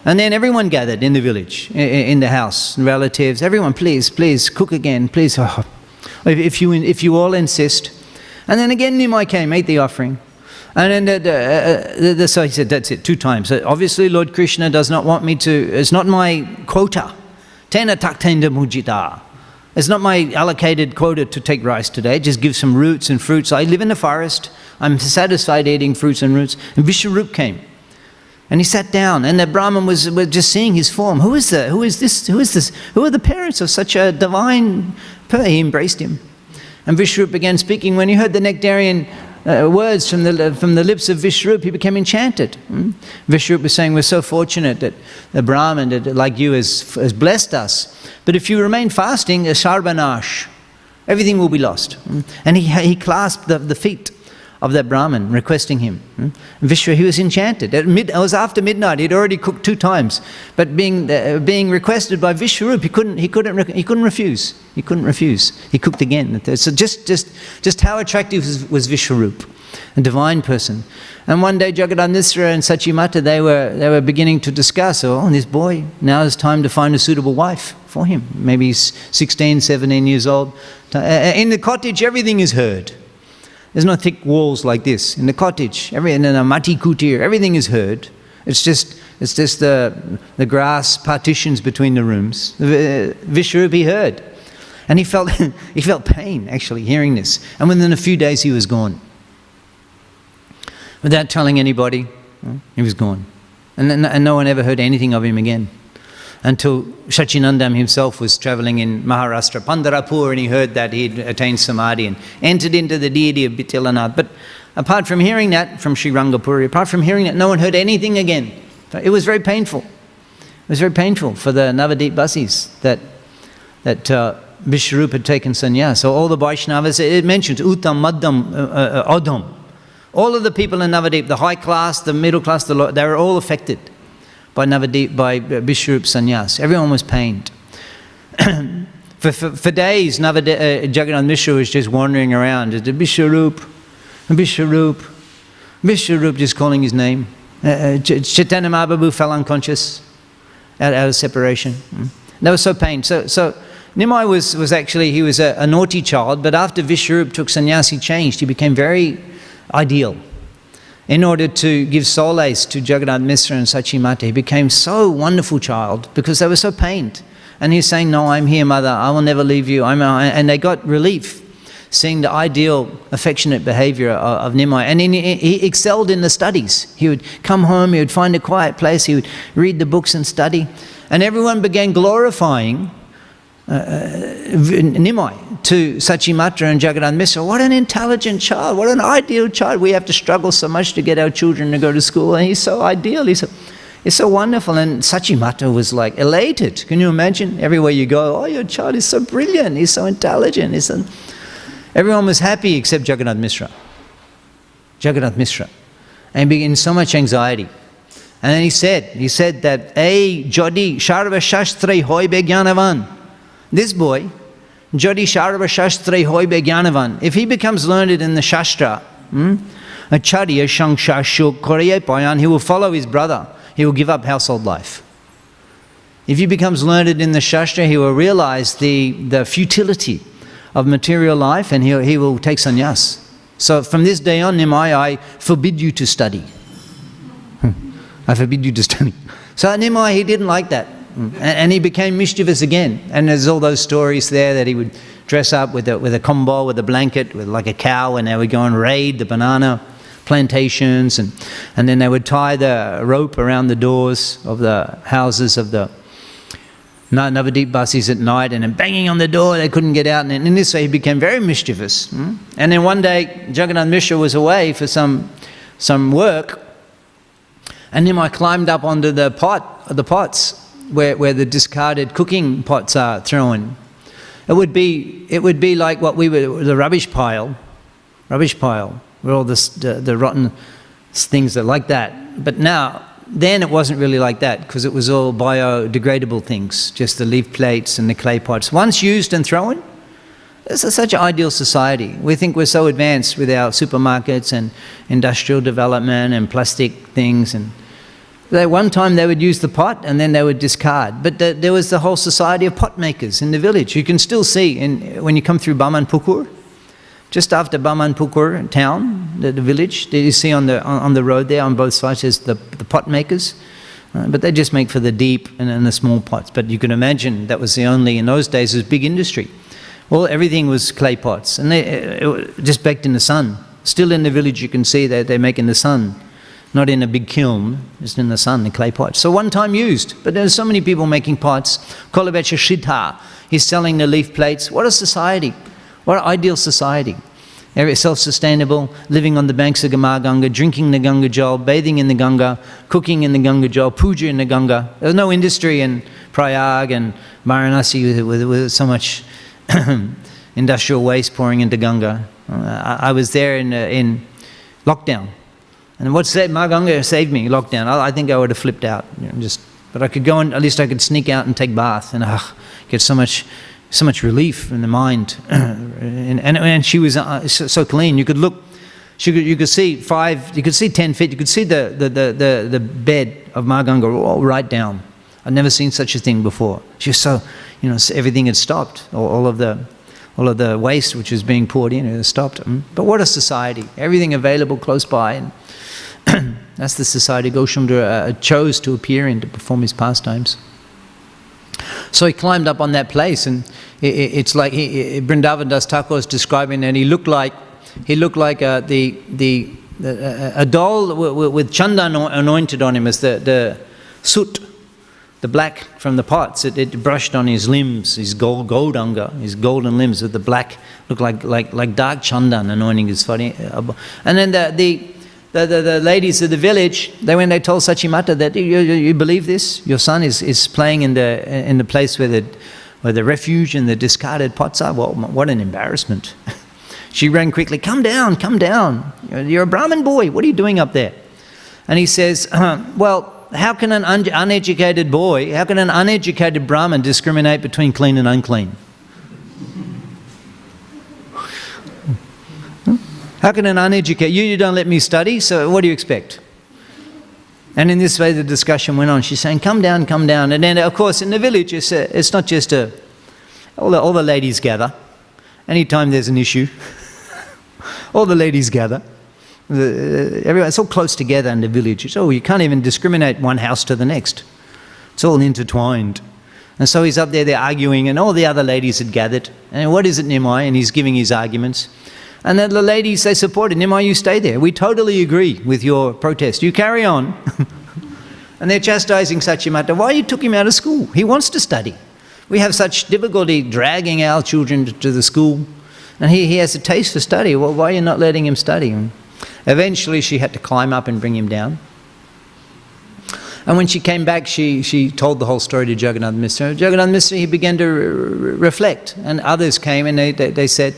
And then everyone gathered in the village, in the house, relatives. Everyone, please cook again, please. Oh, if you all insist. And then again Nimai came, ate the offering. And then so he said, that's it, 2 times. So obviously Lord Krishna does not want me to, it's not my quota. Tena taktenda mujita. It's not my allocated quota to take rice today. Just give some roots and fruits. I live in the forest. I'm satisfied eating fruits and roots. And Vishwarup came. And he sat down, and the Brahmin was just seeing his form. Who is this? Who are the parents of such a divine person? He embraced him. And Vishwarup began speaking. When he heard the nectarian words from the lips of Vishwarupa, he became enchanted. Vishwarupa was saying, we're so fortunate that the Brahman that, like you has blessed us. But if you remain fasting, sarvanash, everything will be lost. And he clasped the feet of that Brahmin, requesting him. Vishwa, he was enchanted. It was after midnight. He'd already cooked 2 times, but being requested by Vishwarupa, he couldn't refuse. He couldn't refuse. He cooked again. So just how attractive was Vishwarupa, a divine person. And one day, Jagadnath Mishra and Sachimata, they were beginning to discuss. Oh, this boy, now is time to find a suitable wife for him. Maybe he's 16, 17 years old. In the cottage, everything is heard. There's no thick walls like this. In the cottage, in the mati kutir, everything is heard. It's just the grass partitions between the rooms. Vishwarupa, he heard. And he felt pain, actually, hearing this. And within a few days, he was gone. Without telling anybody, he was gone. And no one ever heard anything of him again. Until Sachinandam himself was traveling in Maharashtra, Pandharpur, and he heard that he had attained Samadhi and entered into the deity of Vitilanath. But apart from hearing that from Sri Rangapuri, apart from hearing that, no one heard anything again. It was very painful. It was very painful for the Navadip Basis that Vishwarupa had taken sannyas. So all the Vaishnavas, it mentions Uttam, Madham, Adham. All of the people in Navadip, the high class, the middle class, they were all affected by Vishwarupa sannyas. Everyone was pained. for days, Jagannath Mishra was just wandering around. Vishwarupa, just calling his name. Chaitanya Mahaprabhu fell unconscious out of separation. They were so pained. So Nimai was actually, he was a naughty child, but after Vishwarupa took sannyas, he changed. He became very ideal. In order to give solace to Jagannath Mishra and Sachimata, he became so wonderful child because they were so pained. And he's saying, no, I'm here, mother, I will never leave you. And they got relief seeing the ideal, affectionate behavior of Nimai. And he excelled in the studies. He would come home, he would find a quiet place, he would read the books and study. And everyone began glorifying Nimai to Sachimatra and Jagannath Mishra. What an intelligent child, what an ideal child. We have to struggle so much to get our children to go to school, and he's so ideal, he's so wonderful. And Sachimatra was like elated. Can you imagine? Everywhere you go, oh, your child is so brilliant, he's so intelligent. Everyone was happy except Jagannath Mishra. Jagannath Mishra. And he began so much anxiety. And then he said that, Hey, Jodi, Sharva Shastra Hoy Begyanavan. This boy, Jodi Sharva Shastra Hoy Begyanavan, if he becomes learned in the Shastra, Acharya Shangshashuk Koreye Payan, he will follow his brother. He will give up household life. If he becomes learned in the Shastra, he will realize the futility of material life, and he will take sannyas. So from this day on, Nimai, I forbid you to study. I forbid you to study. So Nimai, he didn't like that. And he became mischievous again. And there's all those stories there that he would dress up with a combo, with a blanket, with like a cow, and they would go and raid the banana plantations, and then they would tie the rope around the doors of the houses of the Navadip Basis at night, and then banging on the door, they couldn't get out. And in this way, he became very mischievous. And then one day, Jagannath Mishra was away for some work, and Nimai climbed up onto the pots where the discarded cooking pots are thrown. It would be like what the rubbish pile, where all the rotten things are like that. But then it wasn't really like that, because it was all biodegradable things, just the leaf plates and the clay pots. Once used and thrown, it's such an ideal society. We think we're so advanced with our supermarkets and industrial development and plastic things. And one time they would use the pot and then they would discard. But there was the whole society of pot makers in the village. You can still see when you come through Bamanpukur, just after Bamanpukur town, the village, you see on the road there on both sides is the pot makers. But they just make for the deep and the small pots. But you can imagine that was in those days, it was big industry. Well, everything was clay pots, and they just baked in the sun. Still in the village you can see that they make in the sun. Not in a big kiln, just in the sun, the clay pots. So one time used, but there's so many people making pots. Kolavecha Shridhar, he's selling the leaf plates. What a society, what an ideal society. self-sustainable, living on the banks of Ganga, drinking the Ganga Jal, bathing in the Ganga, cooking in the Ganga Jal, puja in the Ganga. There was no industry in Prayag and Varanasi with so much industrial waste pouring into Ganga. I was there in lockdown. And what saved Ganga saved me, lockdown. I think I would have flipped out. But I could go and at least I could sneak out and take bath and get so much relief in the mind. and she was so clean. You could look, you could see 10 feet. You could see the bed of Ganga all right down. I'd never seen such a thing before. She was so, everything had stopped. All of the waste which was being poured in, it stopped. But what a society! Everything available close by. And that's the society Goshamdra chose to appear in to perform his pastimes. So he climbed up on that place, and it's like Vrindavan Das Thakur was describing, and he looked like a doll with chandan anointed on him as the soot, the black from the pots. It brushed on his limbs, his gold anga, his golden limbs with the black, looked like dark chandan anointing his body. And then the ladies of the village, they told Sachimata that you believe this? Your son is playing in the place where the refuge and the discarded pots are. Well, what an embarrassment! She ran quickly. Come down! You're a Brahmin boy. What are you doing up there? And he says, well, how can an uneducated Brahmin discriminate between clean and unclean? How can an uneducated... You don't let me study, so what do you expect? And in this way the discussion went on. She's saying, come down. And then, of course, in the village, it's not just all the ladies gather. Anytime there's an issue, all the ladies gather. It's all close together in the village. So you can't even discriminate one house to the next. It's all intertwined. And so he's up there, they're arguing, and all the other ladies had gathered. And what is it, Nimai? And he's giving his arguments. And then the ladies, they supported Nimai, you stay there. We totally agree with your protest. You carry on. And they're chastising Sachimata. Why you took him out of school? He wants to study. We have such difficulty dragging our children to the school. And he has a taste for study. Well, why are you not letting him study? Eventually, she had to climb up and bring him down. And when she came back, she told the whole story to Jagannath Mishra. Jagannath Mishra, he began to reflect. And others came and they said,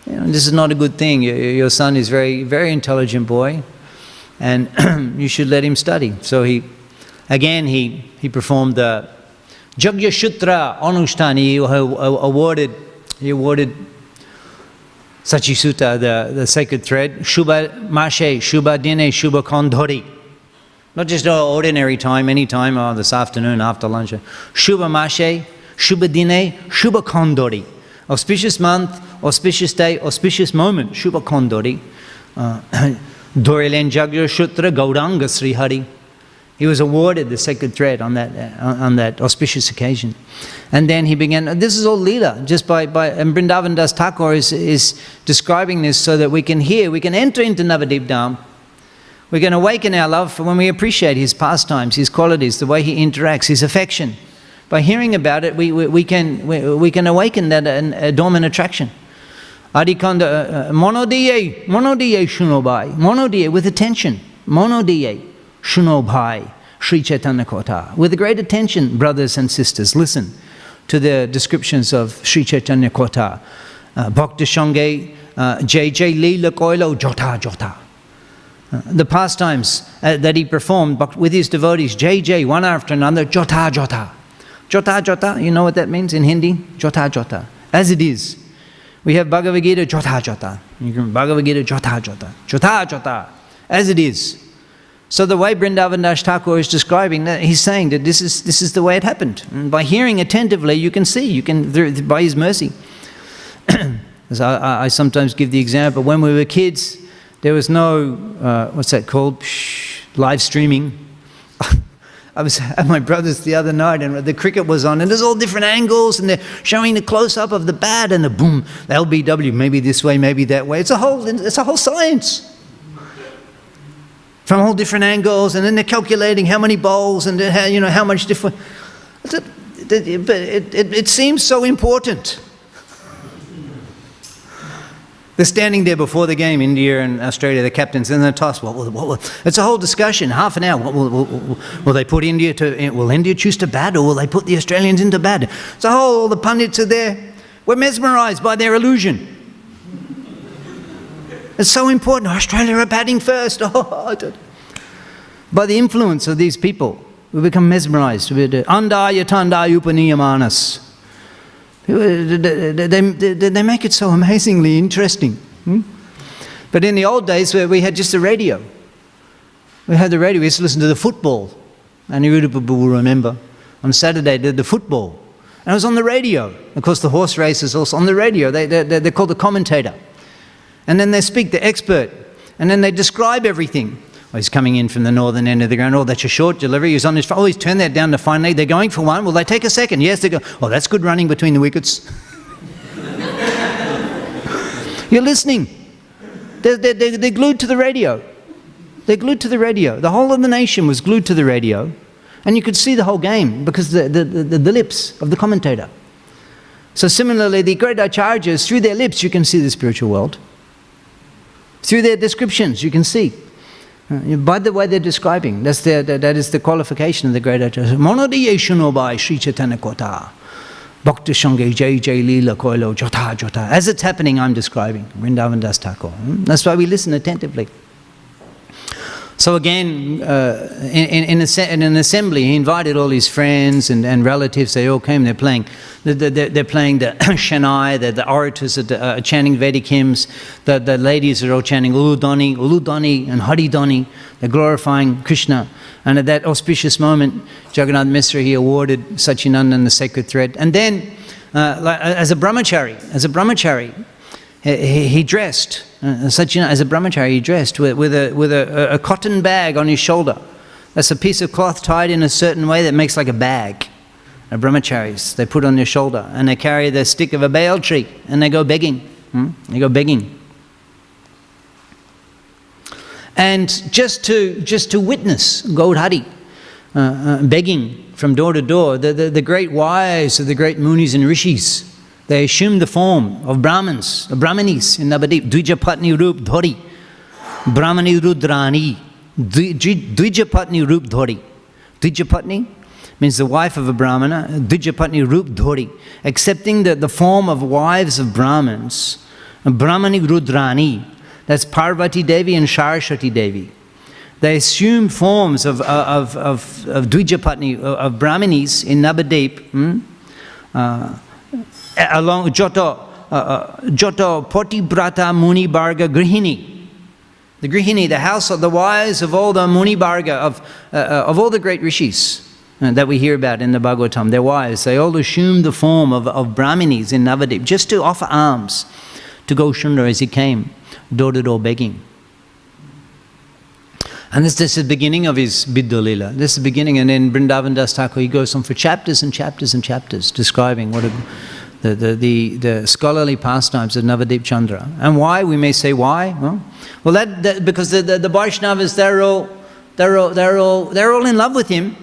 this is not a good thing. Your son is very, very intelligent boy, and you should let him study. So he performed the Jagya Shutra Anushtani. He awarded Sachisuta, the sacred thread, Shubha Mashe, Shubha Dine, Shubha Kondhori. Not just ordinary time, any time, this afternoon, after lunch. Shubha Mashe, Shubha Dine, Shubha Kondhori. Auspicious month, auspicious day, auspicious moment, Shubha Kondhori. Dorilen Jagya Shutra Gauranga Sri Hari. He was awarded the sacred thread on that auspicious occasion. And then he began, this is all Leela, just by and Vrindavan Das Thakur is describing this so that we can enter into Navadip Dham. We can awaken our love for when we appreciate his pastimes, his qualities, the way he interacts, his affection. By hearing about it, we can awaken that dormant attraction. Adikanda, monodiye shunobhai, monodiye with attention, monodiye shunobhai, Sri Chaitanya Kotha. With a great attention, brothers and sisters, listen to the descriptions of Sri Chaitanya Kotha. Bhakti Shange, Jai Jai Leela Koilo, Jota Jota. The pastimes that he performed with his devotees, Jai Jai, one after another, Jota Jota. Jota Jota, you know what that means in Hindi? Jota Jota. As it is. We have Bhagavad Gita, Jota Jota. Bhagavad Gita, Jota Jota. Jota Jota. As it is. So the way Vrindavan Das Thakur is describing that, he's saying that this is the way it happened. And by hearing attentively, you can see, by his mercy. As I sometimes give the example, when we were kids, there was no, what's that called? Live streaming. I was at my brother's the other night and the cricket was on and there's all different angles and they're showing the close-up of the bat and the boom, the LBW, maybe this way, maybe that way. It's a whole science. From all different angles, and then they're calculating how many bowls and how much different. But it seems so important. They're standing there before the game, India and Australia, the captains, and they're tossed. It's a whole discussion, half an hour. Will they put India to? Will India choose to bat, or will they put the Australians into bat? So all the pundits are there. We're mesmerised by their illusion. It's so important. Australia are batting first. By the influence of these people, we become mesmerised. Andaya tandaya upaniyamanas. They make it so amazingly interesting. But in the old days, where we had just the radio. We had the radio, we used to listen to the football. And Prabhu will remember, on Saturday, the football. And it was on the radio. Of course, the horse race is also on the radio. They're called the commentator. And then they speak, the expert. And then they describe everything. Oh, he's coming in from the northern end of the ground. Oh, that's a short delivery. He's on his... Oh, he's turned that down to fine leg. They're going for one. Will they take a second? Yes, they go. Oh, that's good running between the wickets. You're listening. They're glued to the radio. They're glued to the radio. The whole of the nation was glued to the radio. And you could see the whole game because the lips of the commentator. So similarly, the great Acharyas, through their lips, you can see the spiritual world. Through their descriptions, you can see. By the way they're describing, that is the qualification of the great Acharya. Monodiyeshanobai Sri Chaitanya Kota. Bhakti Shange Jai Jai Leela Koilo Jota Jota. As it's happening, I'm describing. Vrindavan Das Thakur. That's why we listen attentively. So again, in an assembly, he invited all his friends and relatives. They all came. They're playing the Shanai. The orators are chanting Vedic hymns. The ladies are all chanting Uludani and Haridani. They're glorifying Krishna. And at that auspicious moment, Jagannath Misra, he awarded Sachinandan the sacred thread. And then, as a brahmachari, he dressed. As a brahmachari, he dressed with a cotton bag on his shoulder. That's a piece of cloth tied in a certain way that makes like a bag. The brahmacharis, they put on their shoulder, and they carry the stick of a bael tree, and they go begging. They go begging. And just to witness Gaudhari begging from door to door, the great wise of the great munis and rishis, they assumed the form of Brahmanis in Navadip. Dvijapatni Rup Dhori. Brahmani Rudrani. Dvijapatni Rup Dhori. Dvijapatni means the wife of a Brahmana. Dvijapatni Rup Dhori. Accepting the form of wives of Brahmins. Brahmani Rudrani. That's Parvati Devi and Saraswati Devi. They assumed forms of Dvijapatni, of Brahmanis in Navadip. Along Joto Potibrata Muni Barga Grihini. The Grihini, the house of the wives of all the Muni Barga, of all the great rishis that we hear about in the Bhagavatam, their wives, they all assumed the form of Brahminis in Navadip, just to offer alms to Gaushundra as he came, door to door begging. And this is the beginning of his Bidya Lila. This is the beginning, and then Vrindavan Das Thakur, he goes on for chapters and chapters and chapters, describing what the scholarly pastimes of Navadip Chandra. And why? We may say why? Well, that because the Vaishnavas, they're all in love with him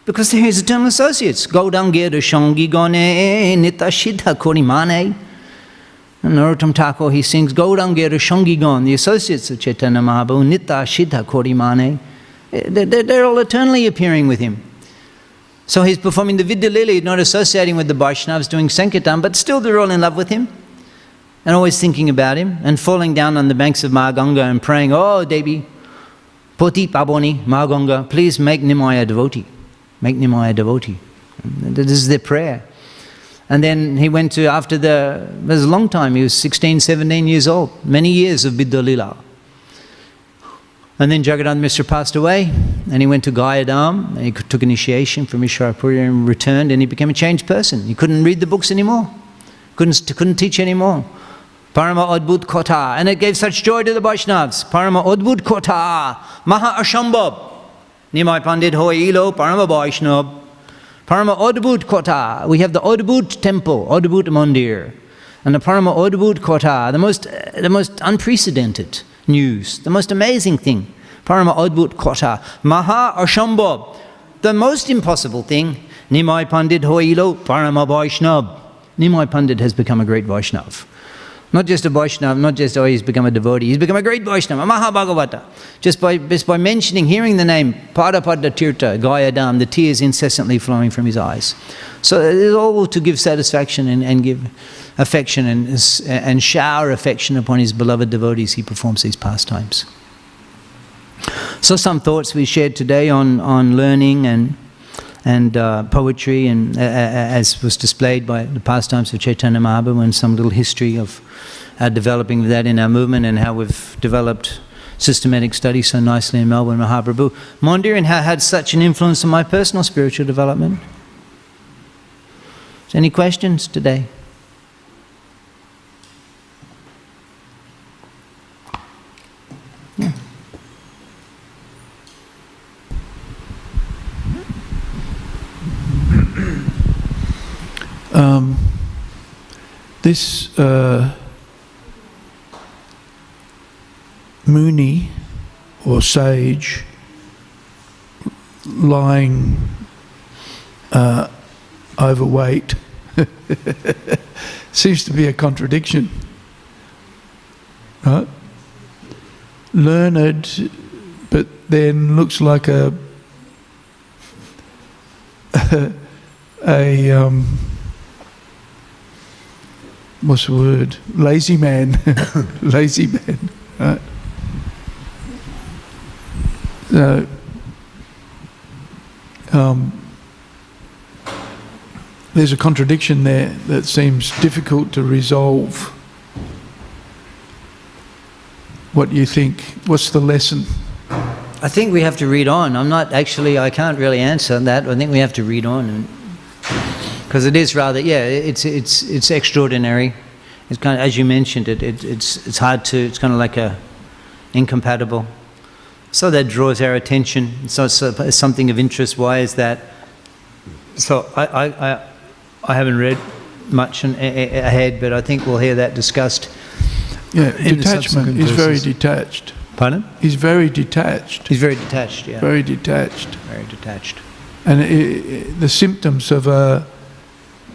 because they're his eternal associates. Gaudangir Shangi Gone Nita Siddha Korimane. And Narottam Thakur, he sings Gaudangir Shangi Gon, the associates of Chaitanya Mahaprabhu, Nita Siddha Korimane. They're all eternally appearing with him. So he's performing the Vidya Lila, not associating with the Vaishnavas, doing Sankirtan, but still they're all in love with him and always thinking about him and falling down on the banks of Mahaganga and praying, oh Devi, Poti Paboni, Mahaganga, please make Nimaya devotee. Make Nimaya devotee. This is their prayer. And then he went to, it was a long time, he was 16, 17 years old, many years of Vidya Lila. And then Jagannath Misra passed away, and he went to Gayadam, and he took initiation from Isharapuri and returned, and he became a changed person. He couldn't read the books anymore, couldn't teach anymore. Parama Adbhut Kotha, and it gave such joy to the Vaishnavas. Parama Adbhut Kotha, Maha Ashambhav, Nimai Pandit Hoi Ilo, Parama Vaishnav. Parama Adbhut Kotha, we have the Adbhut temple, Adbhut Mandir, and the Parama Adbhut Kotha, the most unprecedented news, the most amazing thing. Parama Adbhut Kotha, Maha Ashambhav, the most impossible thing. Nimai Pandit Hoilo, Parama Vaishnav. Nimai Pandit has become a great Vaishnav. Not just a Vaishnava, not just, oh, he's become a devotee, he's become a great Vaishnava, a Mahabhagavata. Just by mentioning, hearing the name, Pada Tirtha, Gayadam, the tears incessantly flowing from his eyes. So it is all to give satisfaction and give affection and shower affection upon his beloved devotees. He performs these pastimes. So some thoughts we shared today on learning and poetry, and as was displayed by the Pastimes of Chaitanya Mahaprabhu, and some little history of our developing that in our movement and how we've developed systematic study so nicely in Melbourne, Mahaprabhu Mandir, and how it had such an influence on my personal spiritual development. So any questions today? Yeah. This Muni or sage lying overweight seems to be a contradiction, right? Learned, but then looks like a what's the word? Lazy man. Lazy man, right? So, there's a contradiction there that seems difficult to resolve. What do you think? What's the lesson? I think we have to read on. I can't really answer that. I think we have to read on, because it is rather, it's extraordinary. It's kind of, as you mentioned, it's hard to, it's kind of like a incompatible. So that draws our attention. So it's something of interest. Why is that? So I haven't read much ahead, but I think we'll hear that discussed. Yeah, detachment. He's very detached. Pardon? He's very detached. He's very detached, yeah. Very detached. Very detached. And the symptoms of a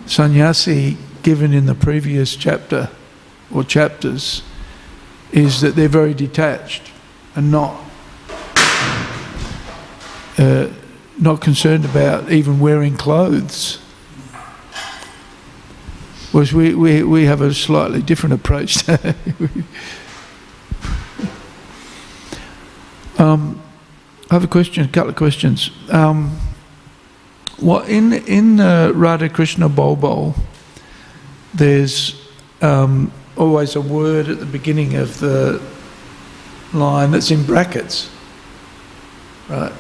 sannyasi given in the previous chapter or chapters is that they're very detached and not concerned about even wearing clothes. Whereas we have a slightly different approach. I have a question, a couple of questions. What in Radha Krishna Bol, there's always a word at the beginning of the line that's in brackets, right?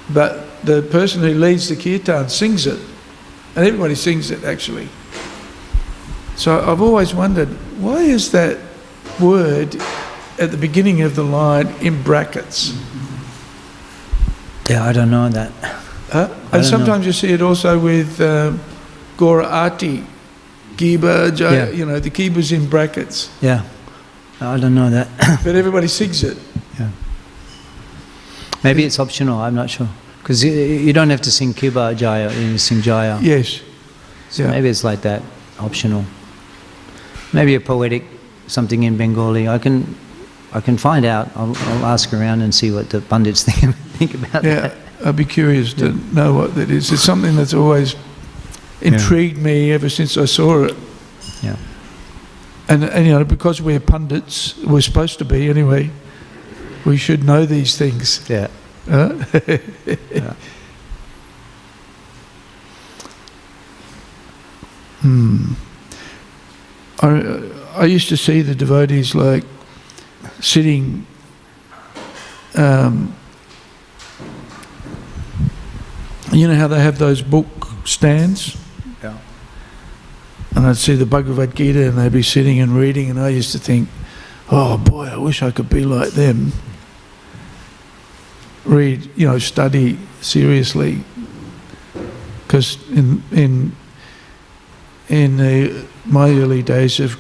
But the person who leads the kirtan sings it, and everybody sings it actually. So I've always wondered, why is that word at the beginning of the line in brackets? Yeah, I don't know that. And sometimes you see it also with Gora Ati, Kiba, Jaya, Yeah. The Kiba's in brackets. Yeah, I don't know that. But everybody sings it. Yeah. Maybe it's optional, I'm not sure. Because you don't have to sing Kiba Jaya, you sing Jaya. Yes. So maybe it's like that, optional. Maybe a poetic, something in Bengali. I can find out. I'll ask around and see what the pundits think about that. Yeah, I'd be curious to know what that is. It's something that's always intrigued me ever since I saw it. Yeah. And because we're pundits, we're supposed to be anyway, we should know these things. Yeah. Yeah. I used to see the devotees like sitting you know how they have those book stands? Yeah. And I'd see the Bhagavad Gita and they'd be sitting and reading, and I used to think, oh boy, I wish I could be like them. Read, study seriously. Because in my early days of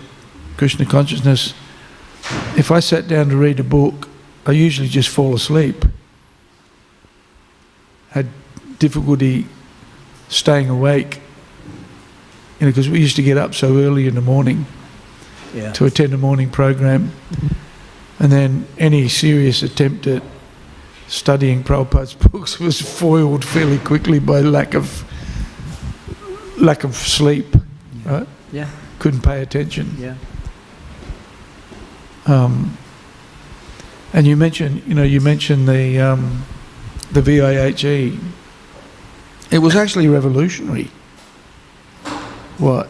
Krishna consciousness, if I sat down to read a book, I usually just fall asleep. Had difficulty staying awake, because we used to get up so early in the morning to attend a morning program, and then any serious attempt at studying Prabhupada's books was foiled fairly quickly by lack of sleep, right? Yeah. Couldn't pay attention. Yeah. And you mentioned the VIHE. It was actually revolutionary what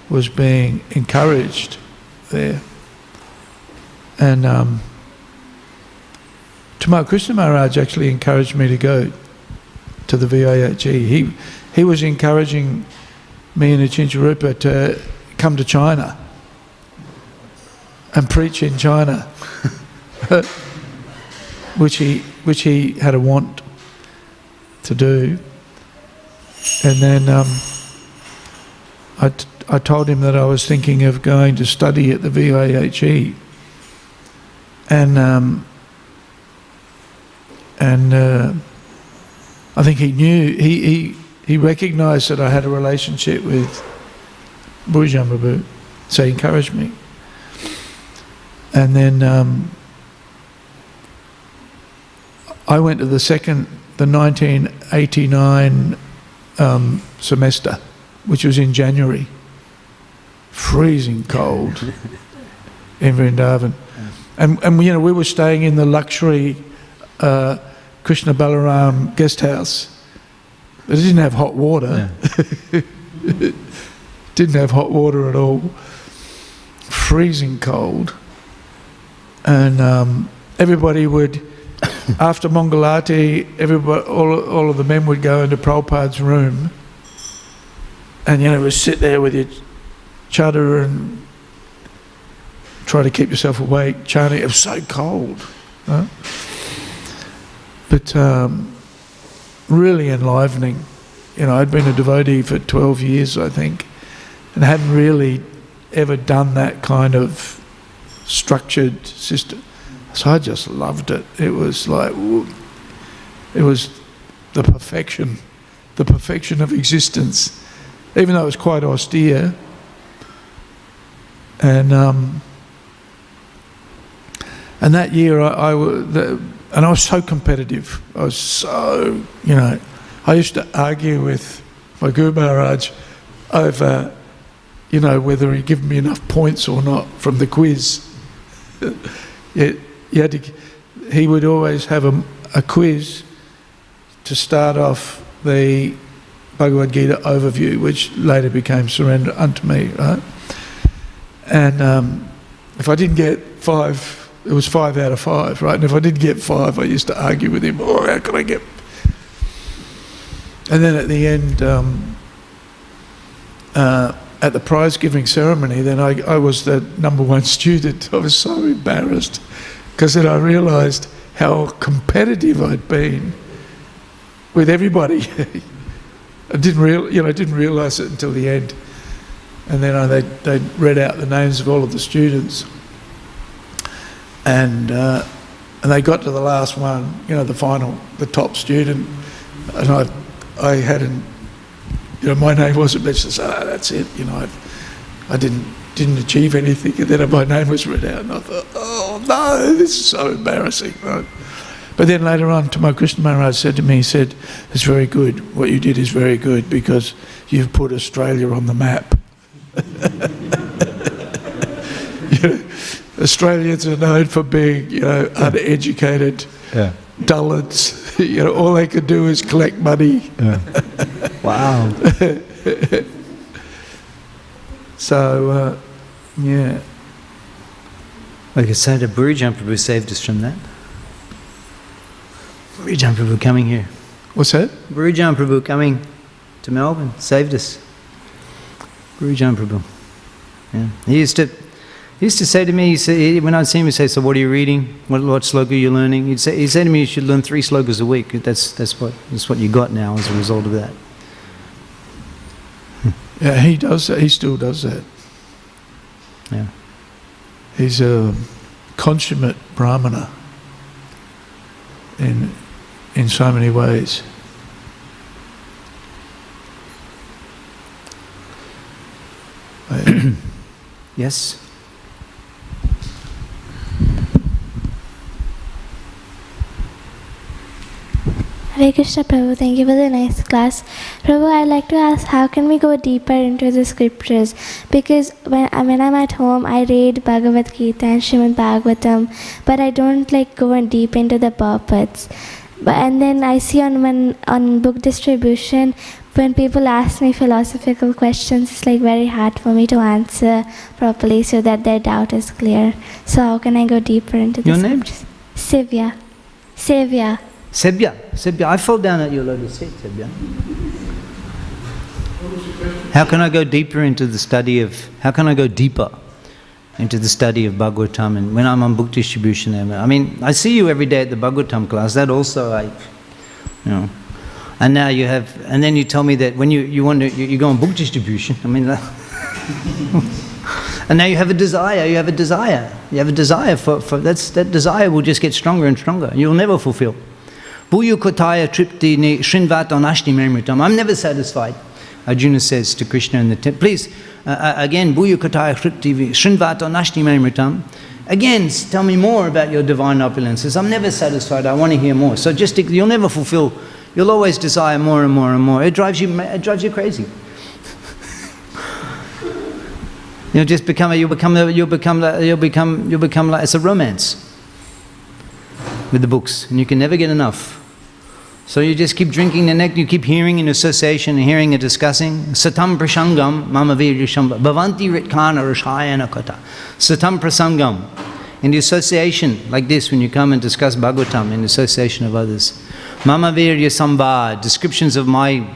was being encouraged there. And Tamal Krishna Maharaj actually encouraged me to go to the VIHE. He was encouraging me and Achincha Rupa to come to China and preach in China, which he had a want to do. And then I told him that I was thinking of going to study at the VIHE, and I think he knew, he recognised that I had a relationship with Bhujam Prabhu, so he encouraged me. And then I went to the 1989 semester, which was in January, freezing cold in Vrindavan. And we were staying in the luxury Krishna Balaram guest house. But it didn't have hot water. Didn't have hot water at all. Freezing cold. And everybody would, after Mangalati, all of the men would go into Prabhupada's room, and would sit there with your chadar and try to keep yourself awake, chanting. It was so cold, right? But really enlivening. I'd been a devotee for 12 years, I think, and hadn't really ever done that kind of structured system. So I just loved it. It was like, it was the perfection of existence, even though it was quite austere. And that year I was so competitive. I was so, I used to argue with my Guru Maharaj over, whether he'd given me enough points or not from the quiz. He would always have a quiz to start off the Bhagavad Gita overview, which later became Surrender Unto Me, right? And if I didn't get 5, it was 5 out of 5, right? And if I didn't get 5, I used to argue with him, how can I get... And then at the end, at the prize-giving ceremony, then I was the #1 student. I was so embarrassed, because then I realised how competitive I'd been with everybody. I didn't realise it until the end. And then they read out the names of all of the students, and they got to the last one, the final, the top student, and I hadn't, my name wasn't mentioned. So that's it, I didn't achieve anything, and then my name was read out, and I thought, oh no, this is so embarrassing, right? But then later on, Tamal Krishna Maharaj said to me, he said, it's very good, what you did is very good, because you've put Australia on the map. Australians are known for being, uneducated, dullards. All they could do is collect money. Wow. So, Like I said, Bhujam Prabhu saved us from that. Bhujam Prabhu coming here. What's that? Bhujam Prabhu coming to Melbourne saved us. Bhujam Prabhu. Yeah. He used to say to me, when I'd see him, he'd say, so what are you reading? What sloka are you learning? He'd say to me, you should learn 3 slokas a week. That's what you got now as a result of that. Yeah, he does that. He still does that. Yeah. He's a consummate brahmana in so many ways. Yes? Hare Krishna Prabhu, thank you for the nice class. Prabhu, I'd like to ask, how can we go deeper into the scriptures? Because when I'm at home, I read Bhagavad Gita and Śrīmad Bhāgavatam, but I don't like go deep into the purports. And then I see on book distribution, when people ask me philosophical questions, it's like very hard for me to answer properly so that their doubt is clear. So how can I go deeper into the Your name? scriptures? Sevya. Sevya. Sebya, I fall down at your lotus feet, Sebya. How can I go deeper into the study of Bhagavatam? And when I'm on book distribution, I mean, I see you every day at the Bhagavatam class, that also and now you have, and then you tell me that when you go on book distribution, I mean, and now you have a desire for that desire will just get stronger and stronger, you'll never fulfill. Bhuyu kotaya tripti ne shrinvat anashti memritam. I'm never satisfied, Arjuna says to Krishna in the temple. Please, again, Bhuyu kotaya tripti shrinvat anashti memritam. Again, tell me more about your divine opulences. I'm never satisfied, I want to hear more. So just, you'll never fulfill, you'll always desire more and more and more. It drives you crazy. You'll become like, it's a romance with the books, and you can never get enough. So you just keep drinking the nectar, you keep hearing in association and hearing and discussing. Satam prasangam mama virishamba bhavanti ritkana rashayana kata. Satam prasangam. In the association like this, when you come and discuss Bhagavatam in association of others. Mama virya sambad, descriptions of my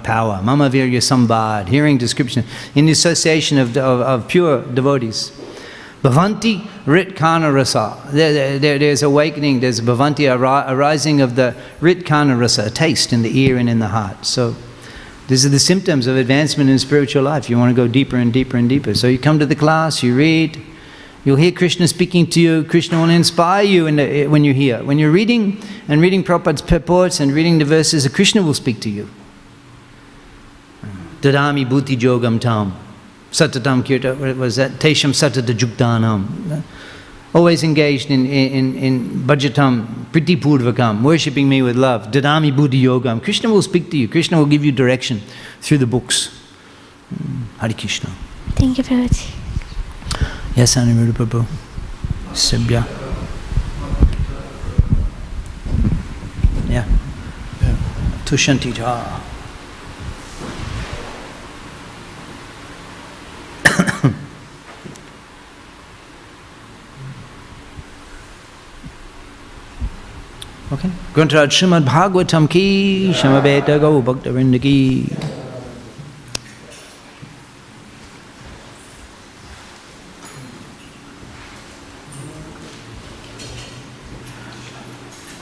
power. Mama virya sambad, hearing description. In the association of pure devotees. Bhavanti ritkana rasa. There's awakening, there's bhavanti, arising of the ritkana rasa, a taste in the ear and in the heart. So these are the symptoms of advancement in spiritual life. You want to go deeper and deeper and deeper. So you come to the class, you read, you'll hear Krishna speaking to you. Krishna will inspire you when you're here. When you're reading Prabhupada's purports and reading the verses, Krishna will speak to you. Dadami bhuti jogam tam. Satatam kirta, what was that? Tesham satata juktanam. Always engaged in bhajatam, priti purvakam, worshipping me with love. Dadami buddhi yogam. Krishna will speak to you. Krishna will give you direction through the books. Hare Krishna. Thank you, Prabhuji. Yes, Aniruddha Prabhu. Sebya. Yeah. Tushanti ja. Okay. Grantharaj Śrīmad Bhāgavatam ki, Shamabeta Gau Bhaktivedanta ki.